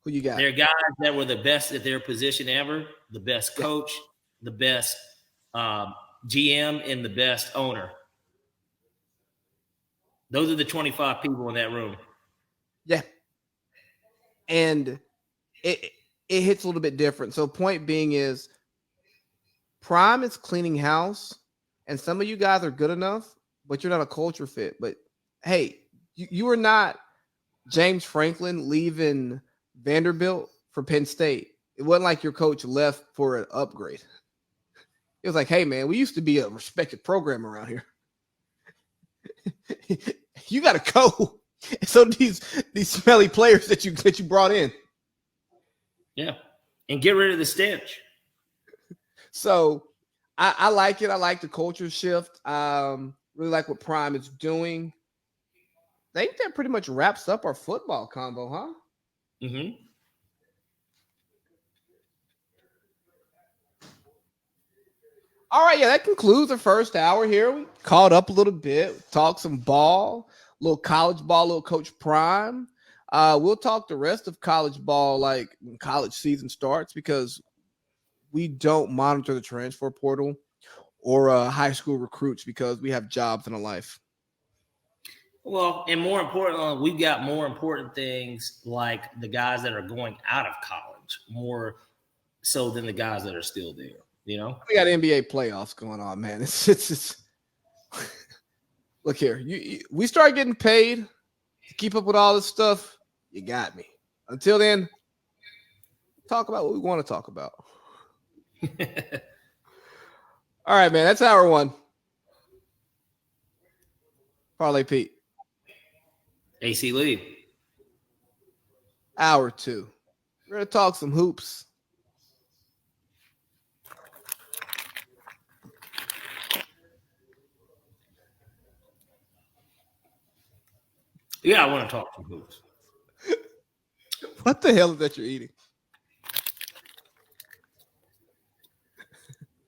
Who you got? They're guys that were the best at their position ever, the best coach, the best GM, and the best owner. Those are the 25 people in that room. Yeah. And it hits a little bit different. So point being is Prime is cleaning house, and some of you guys are good enough, but you're not a culture fit. But hey, you are not James Franklin leaving Vanderbilt for Penn State. It wasn't like your coach left for an upgrade. It was like, hey man, we used to be a respected program around here. You got to go. So these smelly players that you brought in. Yeah, and get rid of the stench. So I like it. I like the culture shift. Really like what Prime is doing. I think that pretty much wraps up our football combo, huh? Mm-hmm. All right, yeah, that concludes the first hour here. We caught up a little bit, talked some ball, a little college ball, a little Coach Prime. We'll talk the rest of college ball like when college season starts because we don't monitor the transfer portal or high school recruits because we have jobs and a life. Well, and more importantly, we've got more important things like the guys that are going out of college more so than the guys that are still there. You know, we got NBA playoffs going on, man. It's look here. We start getting paid to keep up with all this stuff. You got me. Until then, talk about what we want to talk about. All right, man. That's hour one. Parlay Pete. AC Lee. Hour two. We're gonna talk some hoops. Yeah, I want to talk some hoops. What the hell is that you're eating?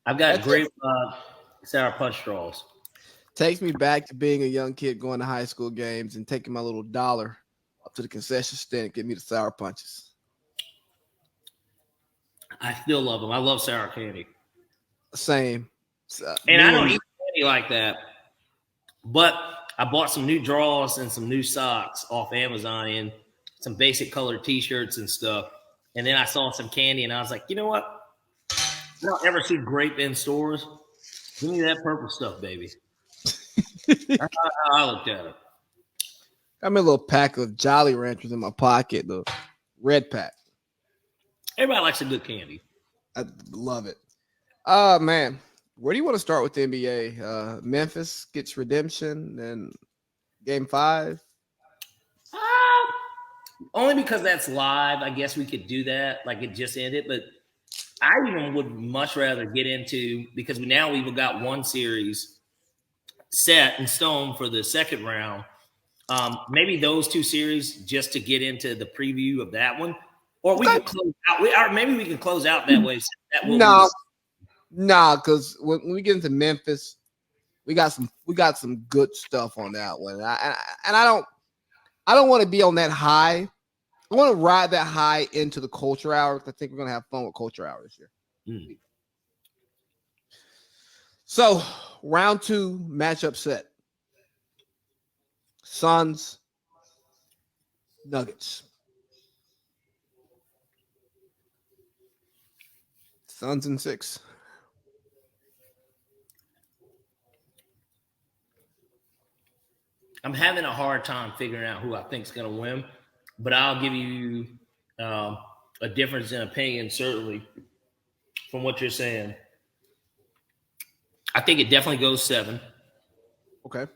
I've got great sour punch straws. Takes me back to being a young kid going to high school games and taking my little $1 up to the concession stand and get me the sour punches. I still love them. I love sour candy. Same. And I don't eat candy like that. But I bought some new drawers and some new socks off Amazon and some basic colored T-shirts and stuff. And then I saw some candy and I was like, you know what? I don't ever see grape in stores. Give me that purple stuff, baby. That's how I looked at it. Got me a little pack of Jolly Ranchers in my pocket, the red pack. Everybody likes a good candy. I love it. Man, where do you want to start with the NBA? Memphis gets redemption, then game 5. Only because that's live. I guess we could do that. Like it just ended. But I even would much rather get into, because now we've got one series set in stone for the second round. Maybe those two series just to get into the preview of that one. Or we can close out. Or maybe we can close out that way. No, because when we get into Memphis, we got some good stuff on that one. I don't want to be on that high. I want to ride that high into the culture hour. I think we're gonna have fun with culture hour this year. Mm. So, round 2 matchup set. Suns, Nuggets. Suns in 6. I'm having a hard time figuring out who I think is going to win, but I'll give you a difference in opinion, certainly, from what you're saying. I think it definitely goes 7. Okay.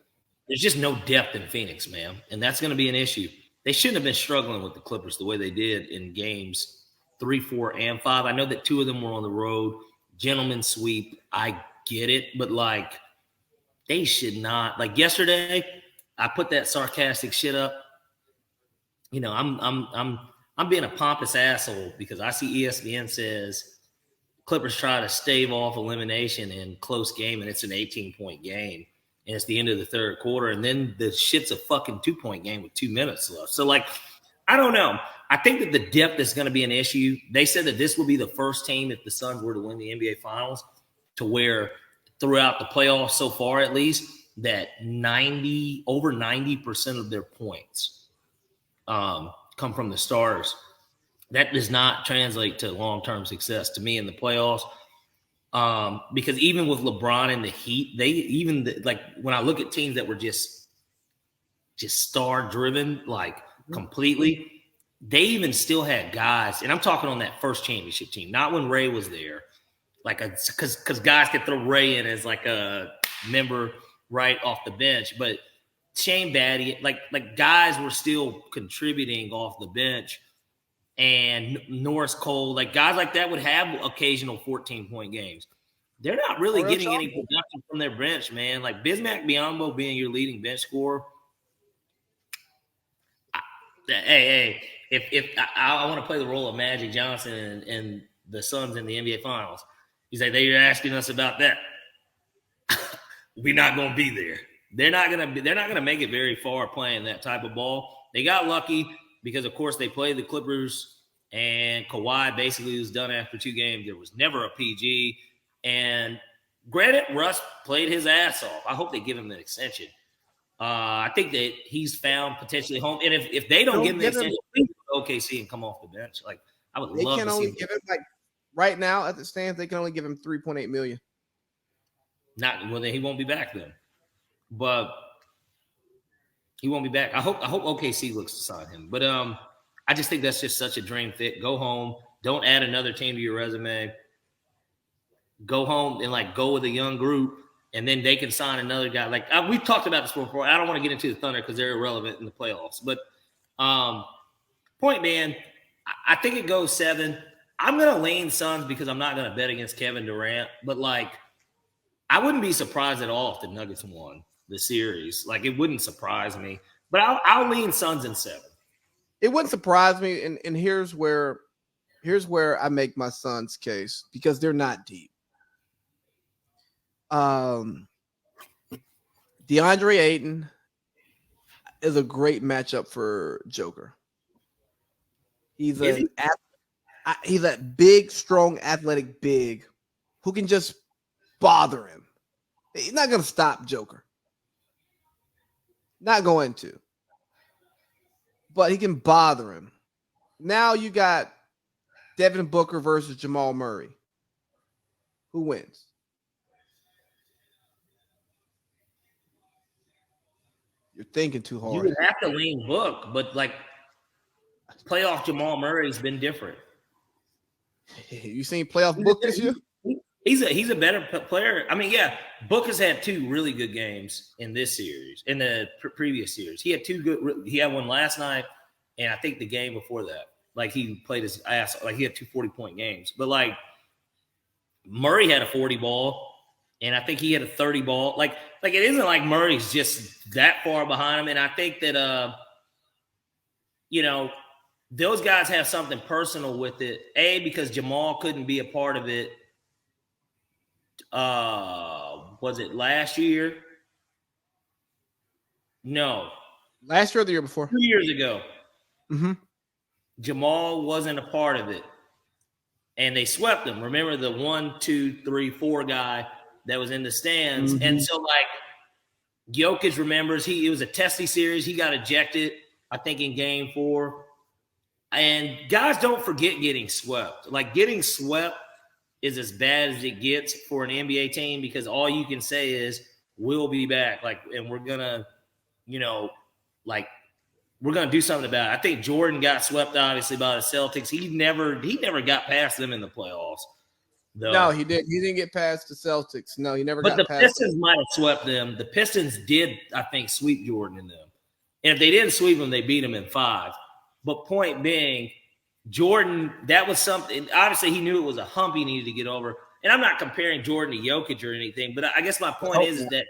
There's just no depth in Phoenix, man, and that's going to be an issue. They shouldn't have been struggling with the Clippers the way they did in games 3, 4, and 5. I know that 2 of them were on the road. Gentlemen's sweep. I get it, but like they should not. Like yesterday, I put that sarcastic shit up. You know, I'm being a pompous asshole because I see ESPN says Clippers try to stave off elimination in close game, and it's an 18-point game, and it's the end of the third quarter, and then the shit's a fucking 2-point game with 2 minutes left. So, like, I don't know. I think that the depth is going to be an issue. They said that this will be the first team, if the Suns were to win the NBA Finals, to where throughout the playoffs so far at least, that over 90% of their points come from the stars. That does not translate to long-term success to me in the playoffs. Because even with LeBron and the Heat, like when I look at teams that were just star-driven, like completely, they even still had guys, and I'm talking on that first championship team, not when Ray was there. like because guys can throw Ray in as like a member right off the bench, but Shane Battier, like guys were still contributing off the bench, and Norris Cole, like guys like that would have occasional 14-point games. They're not really getting any production from their bench, man. Like Bismack Biyombo being your leading bench scorer. If I want to play the role of Magic Johnson and the Suns in the NBA Finals, he's like, they're asking us about that. We're not going to be there. They're not going to make it very far playing that type of ball. They got lucky because, of course, they played the Clippers, and Kawhi basically was done after 2 games. There was never a PG. And granted, Russ played his ass off. I hope they give him an extension. I think that he's found potentially home. And if they don't give him the extension, please go to OKC and come off the bench. Like, I would love to see him. Give him, like, right now at the stands, they can only give him $3.8 million. Well, then he won't be back then. But he won't be back. I hope OKC looks to sign him. But I just think that's just such a dream fit. Go home. Don't add another team to your resume. Go home and like go with a young group, and then they can sign another guy. Like we've talked about this before. I don't want to get into the Thunder because they're irrelevant in the playoffs. But point man, I think it goes 7. I'm gonna lean Suns because I'm not gonna bet against Kevin Durant. But like, I wouldn't be surprised at all if the Nuggets won the series. Like, it wouldn't surprise me. But I'll lean Suns in 7. It wouldn't surprise me, and here's where I make my Suns case because they're not deep. DeAndre Ayton is a great matchup for Joker. He's a big, strong, athletic big who can just bother him. He's not going to stop Joker. Not going to. But he can bother him. Now you got Devin Booker versus Jamal Murray. Who wins? You're thinking too hard. You would have to lean Book, but like playoff Jamal Murray's been different. You seen playoff Book this year? He's a better player. I mean, yeah, Book has had 2 really good games in this series. In the previous series, he had 2 good. He had one last night, and I think the game before that, like he played his ass. Like he had 2 40-point games. But like Murray had a 40 ball. And I think he had a 30 ball. Like it isn't like Murray's just that far behind him. And I think that, those guys have something personal with it. Because Jamal couldn't be a part of it. Was it last year? No. Last year or the year before? 2 years ago. Mm-hmm. Jamal wasn't a part of it. And they swept him. Remember the 1, 2, 3, 4 guy that was in the stands. Mm-hmm. And so, like, Jokic remembers it was a testy series. He got ejected, I think, in game 4. And guys don't forget getting swept. Like, getting swept is as bad as it gets for an NBA team because all you can say is, we'll be back. Like, and we're going to, we're going to do something about it. I think Jordan got swept, obviously, by the Celtics. He never got past them in the playoffs. Though. No, he didn't. He didn't get past the Celtics. No, he never got past. But the Pistons might have swept them. The Pistons did, I think, sweep Jordan in them. And if they didn't sweep them, they beat him in 5. But point being, Jordan, that was something. Obviously, he knew it was a hump he needed to get over. And I'm not comparing Jordan to Jokic or anything, but I guess my point is that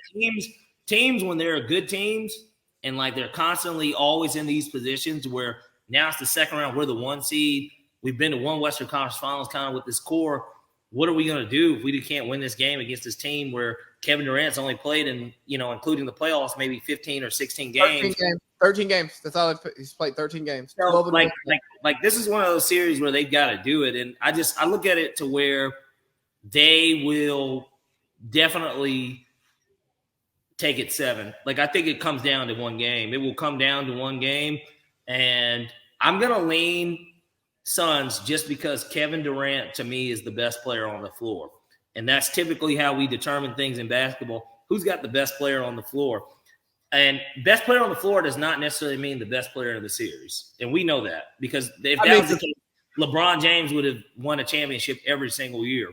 teams, when they're good teams, and like they're constantly always in these positions where now it's the second round, we're the 1 seed. We've been to 1 Western Conference Finals kind of with this core. What are we going to do if we can't win this game against this team where Kevin Durant's only played in, including the playoffs, maybe 15 or 16 games? 13 games. That's all he's played. 13 games. So, like this is one of those series where they've got to do it, and I look at it to where they will definitely take it 7. Like I think it comes down to 1 game. It will come down to 1 game, and I'm gonna lean Suns just because Kevin Durant to me is the best player on the floor. And that's typically how we determine things in basketball. Who's got the best player on the floor? And best player on the floor does not necessarily mean the best player in the series. And we know that because if that was the case, LeBron James would have won a championship every single year.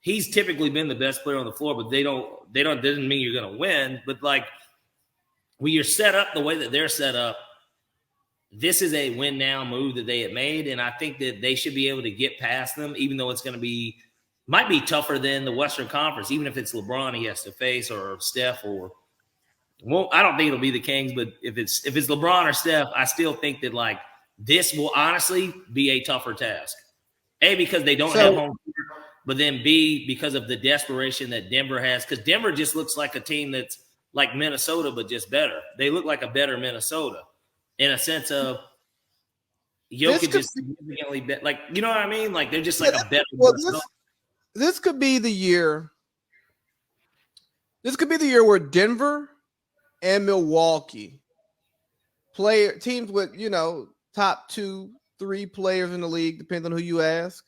he's typically been the best player on the floor, but doesn't mean you're going to win. But like when you're set up the way that they're set up, this is a win now move that they had made. And I think that they should be able to get past them, even though it's going to might be tougher than the Western Conference, even if it's LeBron he has to face or Steph or, well, I don't think it'll be the Kings, but if it's LeBron or Steph, I still think that like this will honestly be a tougher task. A, because they don't have home court, but then B, because of the desperation that Denver has, because Denver just looks like a team that's like Minnesota, but just better. They look like a better Minnesota in a sense of Jokic is significantly better. Like, you know what I mean? Like they're just like a better Minnesota. This could be the year. This could be the year where Denver and Milwaukee teams with, top 2-3 players in the league, depends on who you ask,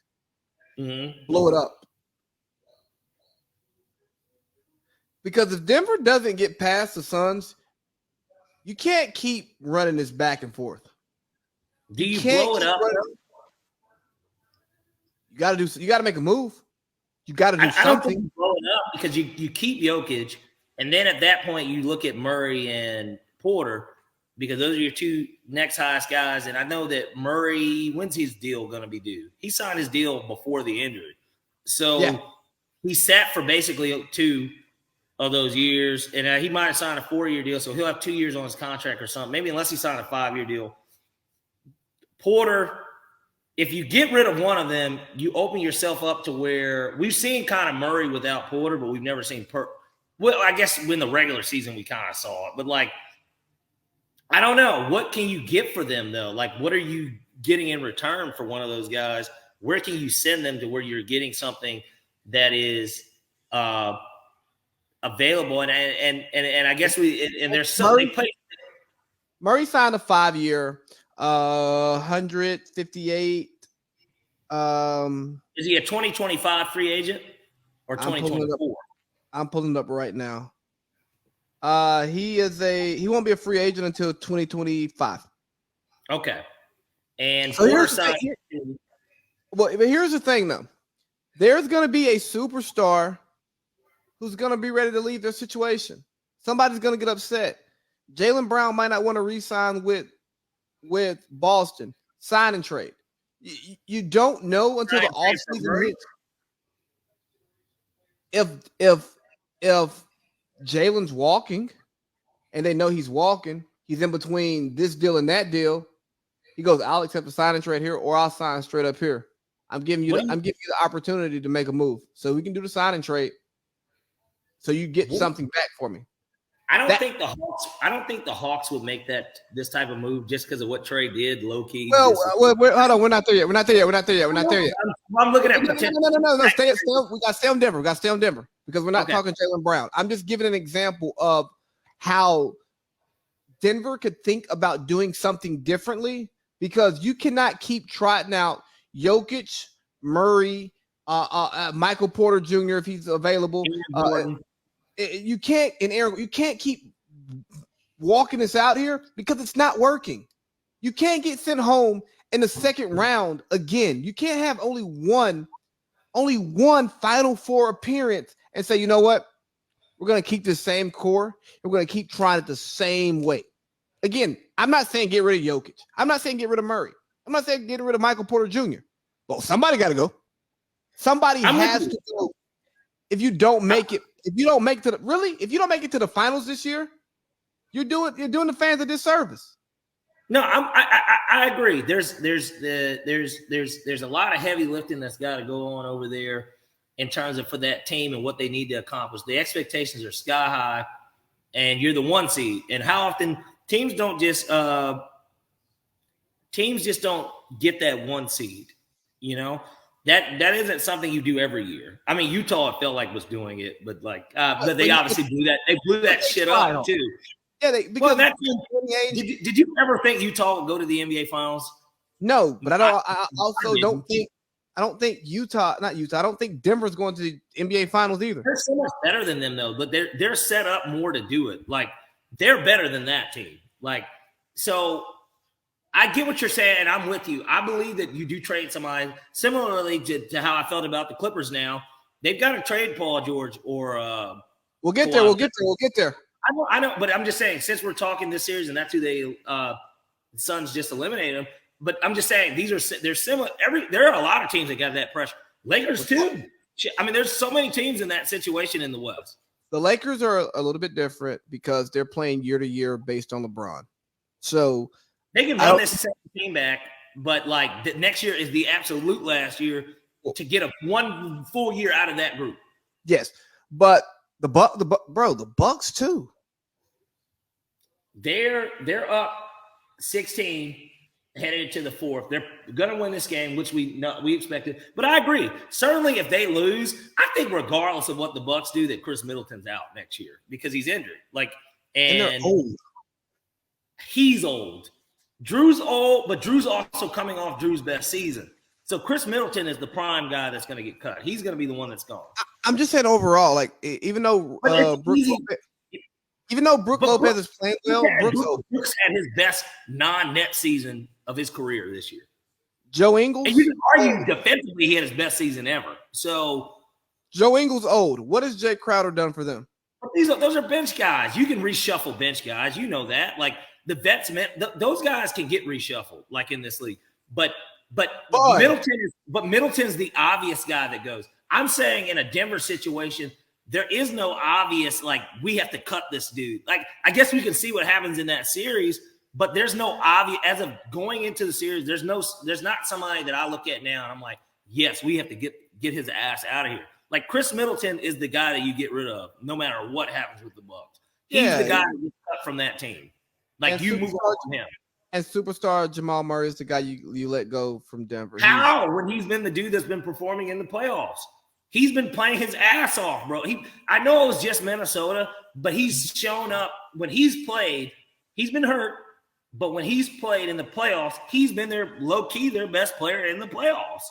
blow it up. Because if Denver doesn't get past the Suns, you can't keep running this back and forth. Do you blow it up? You got to make a move. You got to do something. I don't think you blow it up because you keep Jokic, and then at that point you look at Murray and Porter because those are your two next highest guys. And I know that Murray, when's his deal going to be due? He signed his deal before the injury, so he sat for basically 2 of those years, and he might have signed a 4-year deal, so he'll have 2 years on his contract or something. Maybe unless he signed a 5-year deal. Porter, if you get rid of one of them, you open yourself up to where we've seen kind of Murray without Porter, but we've never seen well, I guess in the regular season we kind of saw it. But, like, I don't know. What can you get for them, though? Like, what are you getting in return for one of those guys? Where can you send them to where you're getting something that is available? And I guess there's something. Murray signed a 5-year, 158. Is he a 2025 free agent or 2024? I'm pulling it up right now. He won't be a free agent until 2025. Okay. And so here's the thing, though. There's going to be a superstar who's going to be ready to leave their situation. Somebody's going to get upset. Jaylen Brown might not want to re-sign with Boston. Sign and trade. You don't know until the offseason hits. If Jaylen's walking and they know he's walking, he's in between this deal and that deal, he goes, I'll accept the sign and trade here, or I'll sign straight up here. I'm giving you the opportunity to make a move. So we can do the sign and trade. So you get something back for me. I don't think the Hawks would make this type of move just because of what Trey did, low key. Well, hold on, we're not there yet. We're not there yet. I'm looking at potential. No. Stay. We got to stay on Denver. Because we're not talking Jaylen Brown. I'm just giving an example of how Denver could think about doing something differently, because you cannot keep trotting out Jokic, Murray, Michael Porter Jr. if he's available. You can't keep walking this out here because it's not working. You can't get sent home in the second round again. You can't have only one Final Four appearance and say, you know what? We're going to keep the same core. And we're going to keep trying it the same way. Again, I'm not saying get rid of Jokic. I'm not saying get rid of Murray. I'm not saying get rid of Michael Porter Jr. Well, somebody got to go. Somebody has to go. If you don't make it to the finals this year, you're doing the fans a disservice. No, I agree. There's a lot of heavy lifting that's got to go on over there in terms of for that team and what they need to accomplish. The expectations are sky high, and you're the 1 seed. And how often teams just don't get that 1 seed, you know? That isn't something you do every year. I mean, Utah, it felt like was doing it, but but they obviously blew that. They blew that shit up too. Yeah, did you ever think Utah would go to the NBA Finals? No, but I don't think Denver's going to the NBA Finals either. They're so much better than them though, but they're set up more to do it. Like they're better than that team. Like so. I get what you're saying, and I'm with you. I believe that you do trade somebody similarly to how I felt about the Clippers now, They've got to trade Paul George or We'll get there. We'll get there. We'll get there. I know, but I'm just saying, since we're talking this series, and that's who the Suns just eliminated them. But I'm just saying they're similar. There are a lot of teams that got that pressure. Lakers too. I mean, there's so many teams in that situation in the West. The Lakers are a little bit different because they're playing year to year based on LeBron. So they can run this same team back, but like the next year is the absolute last year to get one full year out of that group. Yes, but the Bucks too. They're up 16 headed to the fourth. They're going to win this game, which we expected. But I agree. Certainly, if they lose, I think regardless of what the Bucks do, that Chris Middleton's out next year because he's injured. And they're old. He's old. Drew's old, but Drew's also coming off Drew's best season. So Chris Middleton is the prime guy that's going to get cut. He's going to be the one that's gone. I'm just saying overall, like even though Brook Lopez is playing well, Brooks had his best non-net season of his career this year. Joe Ingles. And you can argue defensively he had his best season ever. So Joe Ingles old. What has Jay Crowder done for them? Those are bench guys. You can reshuffle bench guys. You know that. Like the vets, those guys can get reshuffled, like in this league. But Middleton's the obvious guy that goes. I'm saying in a Denver situation, there is no obvious, like, we have to cut this dude. Like, I guess we can see what happens in that series, but there's no obvious, as of going into the series, there's not somebody that I look at now and I'm like, yes, we have to get his ass out of here. Like, Chris Middleton is the guy that you get rid of no matter what happens with the Bucks. He's the guy that gets cut from that team. Like, you move on from him. And superstar Jamal Murray is the guy you let go from Denver. How? When he's been the dude that's been performing in the playoffs. He's been playing his ass off, bro. I know it was just Minnesota, but he's shown up when he's played. He's been hurt, but when he's played in the playoffs, he's been low-key their best player in the playoffs.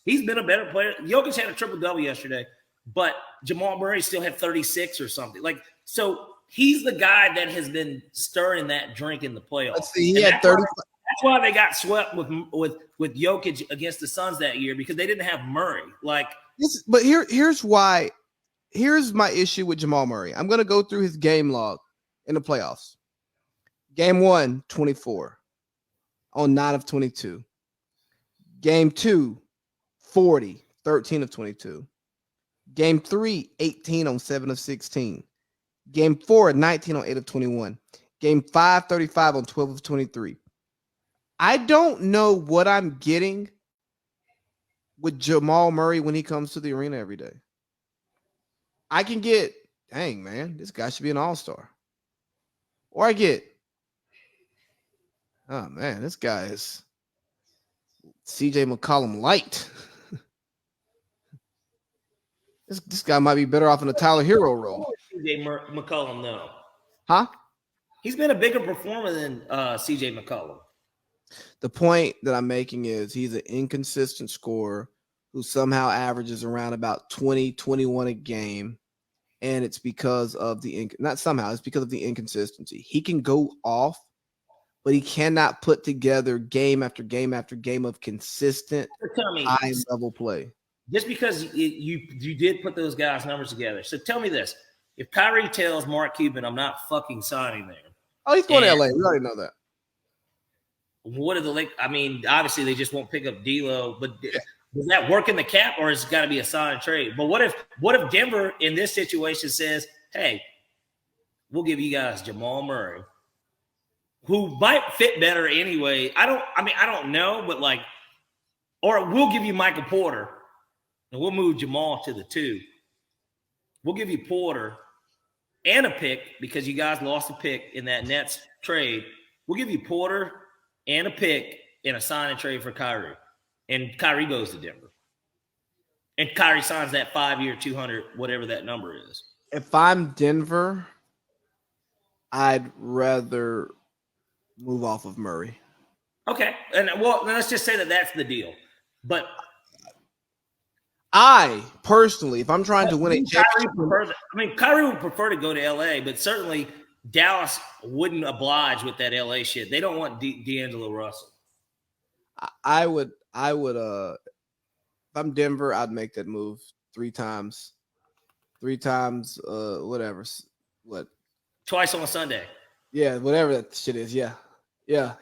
He's been a better player. Jokic had a triple-double yesterday, but Jamal Murray still had 36 or something. Like, so he's the guy that has been stirring that drink in the playoffs. Let's see, he had 30. That's why they got swept with Jokic against the Suns that year, because they didn't have Murray. But here's why. Here's my issue with Jamal Murray. I'm going to go through his game log in the playoffs. Game 1, 24 on 9 of 22. Game 2, 40, 13 of 22. Game 3, 18 on 7 of 16. Game 4, 19 on 8 of 21. Game 5, 35 on 12 of 23. I don't know what I'm getting with Jamal Murray when he comes to the arena every day. I can get, dang, man, this guy should be an all-star. Or I get, oh, man, this guy is CJ McCollum light. This guy might be better off in a Tyler Hero role. CJ McCollum, no. Huh? He's been a bigger performer than CJ McCollum. The point that I'm making is he's an inconsistent scorer who somehow averages around about 20, 21 a game. And it's because of it's because of the inconsistency. He can go off, but he cannot put together game after game after game of consistent high-level play. Just because you did put those guys' numbers together. So tell me this. If Kyrie tells Mark Cuban, I'm not fucking signing there. Oh, he's going to LA. We already know that. What are the Lakers? I mean, obviously they just won't pick up D'Lo, but does that work in the cap, or has it got to be a sign and trade? But what if Denver in this situation says, "Hey, we'll give you guys Jamal Murray, who might fit better anyway." I don't know, but or we'll give you Michael Porter, and we'll move Jamal to the 2. We'll give you Porter and a pick because you guys lost a pick in that Nets trade. We'll give you Porter and a pick in a sign and trade for Kyrie. And Kyrie goes to Denver. And Kyrie signs that 5-year, 200, whatever that number is. If I'm Denver, I'd rather move off of Murray. Okay. And well, let's just say that that's the deal. But I personally, if I'm trying to win a championship, Kyrie would prefer to go to LA, but certainly Dallas wouldn't oblige with that LA shit. They don't want D'Angelo Russell. I would if I'm Denver, I'd make that move three times, whatever, what? Twice on a Sunday. Yeah, whatever that shit is. Yeah,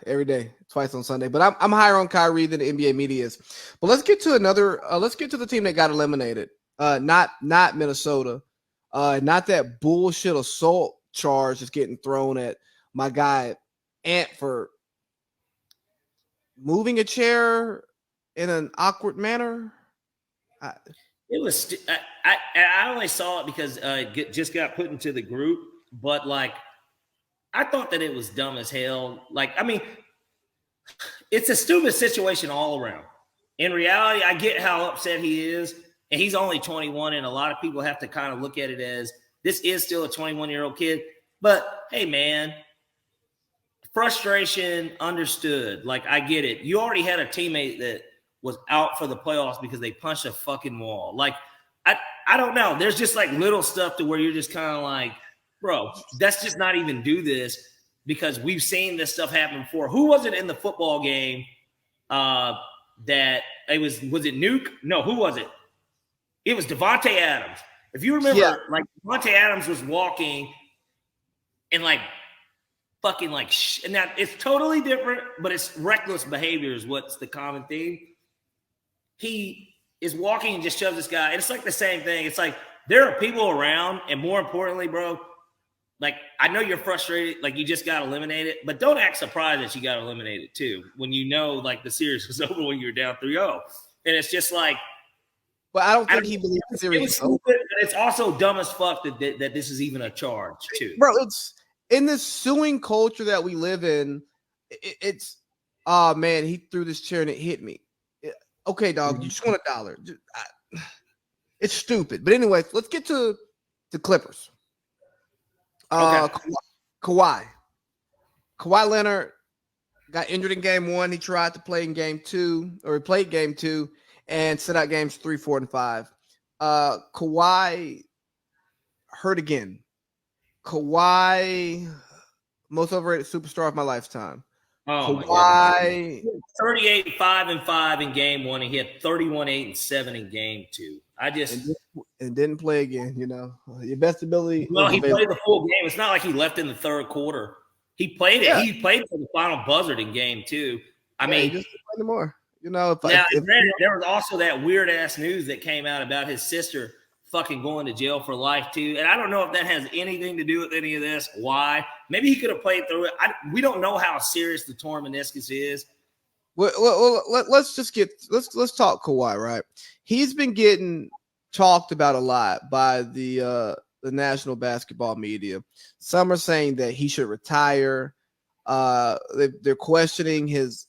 every day, twice on Sunday. But I'm higher on Kyrie than the NBA media is. But let's get to another. Let's get to the team that got eliminated. Not Minnesota. Not that bullshit assault charge is getting thrown at my guy Ant for moving a chair in an awkward manner. It was. I only saw it because it just got put into the group, but like, I thought that it was dumb as hell. Like, I mean, it's a stupid situation all around. In reality, I get how upset he is, and he's only 21, and a lot of people have to kind of look at it as this is still a 21-year-old kid. But hey, man, frustration understood. Like, I get it. You already had a teammate that was out for the playoffs because they punched a fucking wall. Like, I don't know. There's just like little stuff to where you're just kind of like, bro, let's just not even do this because we've seen this stuff happen before. Who was it in the football game that it was it Nuke? No, who was it? It was Devontae Adams. If you remember, like Devontae Adams was walking and like fucking like and now it's totally different, but it's reckless behavior is what's the common theme. He is walking and just shoves this guy. And it's like the same thing. It's like there are people around, and more importantly, bro, like I know you're frustrated, like you just got eliminated, but don't act surprised that you got eliminated too when you know like the series was over when you're down 3-0. And it's just like, but I don't think he believes the series is over. But it's also dumb as fuck that this is even a charge too. Bro, it's in this suing culture that we live in. It's oh man, he threw this chair and it hit me. Okay, dog, you just want $1. It's stupid. But anyway, let's get to the Clippers. Okay. Kawhi Leonard got injured in game 1. He tried to play in game 2, or he played game 2 and sit out games 3, 4, and 5. Kawhi hurt again. Kawhi, most overrated superstar of my lifetime. Oh, Kawhi, 38, 5-5 in game 1, and he had 31, 8-7 in game 2. and didn't play again. You know, your best ability. Well, he played the full game. It's not like he left in the third quarter. He played it. Yeah. He played for the final buzzard in game 2. I mean, he just played more. You know, there was also that weird ass news that came out about his sister fucking going to jail for life too. And I don't know if that has anything to do with any of this. Why? Maybe he could have played through it. We don't know how serious the torn meniscus is. Well, let's talk Kawhi, right? He's been getting talked about a lot by the national basketball media. Some are saying that he should retire. They're questioning his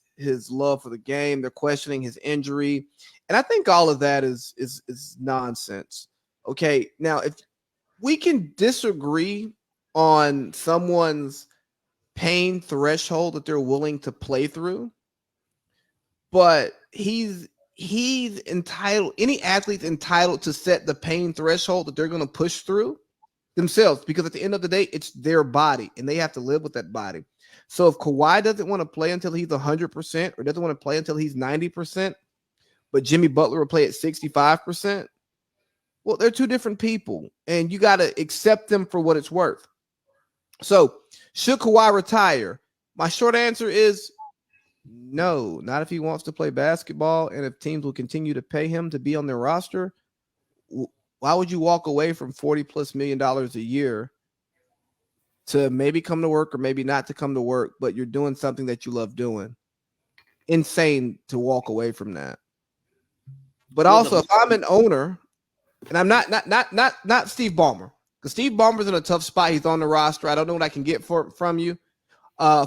love for the game. They're questioning his injury. And I think all of that is nonsense. Okay, now if we can disagree on someone's pain threshold that they're willing to play through, but he's entitled, any athlete's entitled to set the pain threshold that they're going to push through themselves, because at the end of the day, it's their body and they have to live with that body. So if Kawhi doesn't want to play until he's 100% or doesn't want to play until he's 90%, but Jimmy Butler will play at 65%, well, they're two different people, and you got to accept them for what it's worth. So, should Kawhi retire? My short answer is no, not if he wants to play basketball, and if teams will continue to pay him to be on their roster. Why would you walk away from $40+ million a year to maybe come to work or maybe not to come to work, but you're doing something that you love doing? Insane to walk away from that. But also, if I'm an owner, and I'm not Steve Ballmer, because Steve Ballmer's in a tough spot. He's on the roster. I don't know what I can get from you,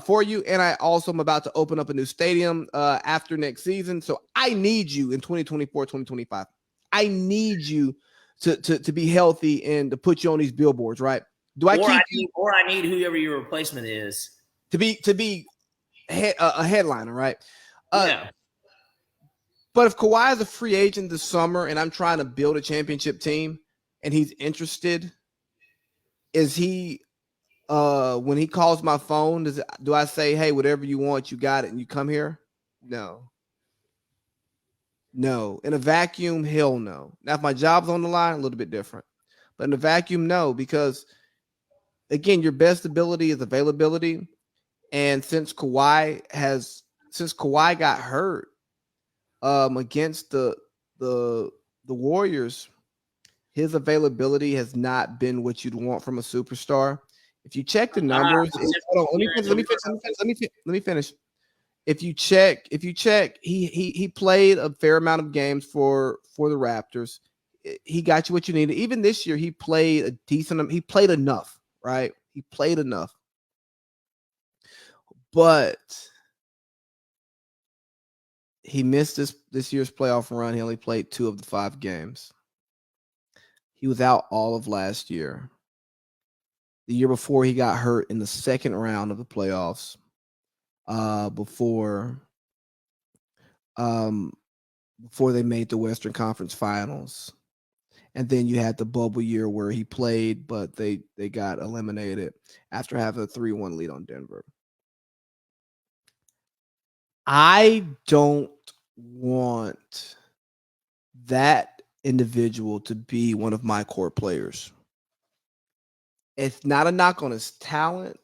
for you. And I also am about to open up a new stadium after next season. So I need you in 2024, 2025. I need you to be healthy and to put you on these billboards, right? I need whoever your replacement is to be a headliner, right? Yeah. But if Kawhi is a free agent this summer and I'm trying to build a championship team and he's interested, is he when he calls my phone, do I say, hey, whatever you want, you got it, and you come here? No. No. In a vacuum, hell no. Now, if my job's on the line, a little bit different. But in a vacuum, no, because again, your best ability is availability. And since Kawhi got hurt against the Warriors, his availability has not been what you'd want from a superstar. If you check the numbers, hold on, let me finish. If you check, he played a fair amount of games for the Raptors. He got you what you needed. Even this year, he played a decent. He played enough, right? He played enough, but he missed this year's playoff run. He only played 2 of the 5 games. He was out all of last year. The year before, he got hurt in the second round of the playoffs. Before they made the Western Conference Finals. And then you had the bubble year where he played, but they got eliminated after having a 3-1 lead on Denver. I don't want that individual to be one of my core players. It's not a knock on his talent.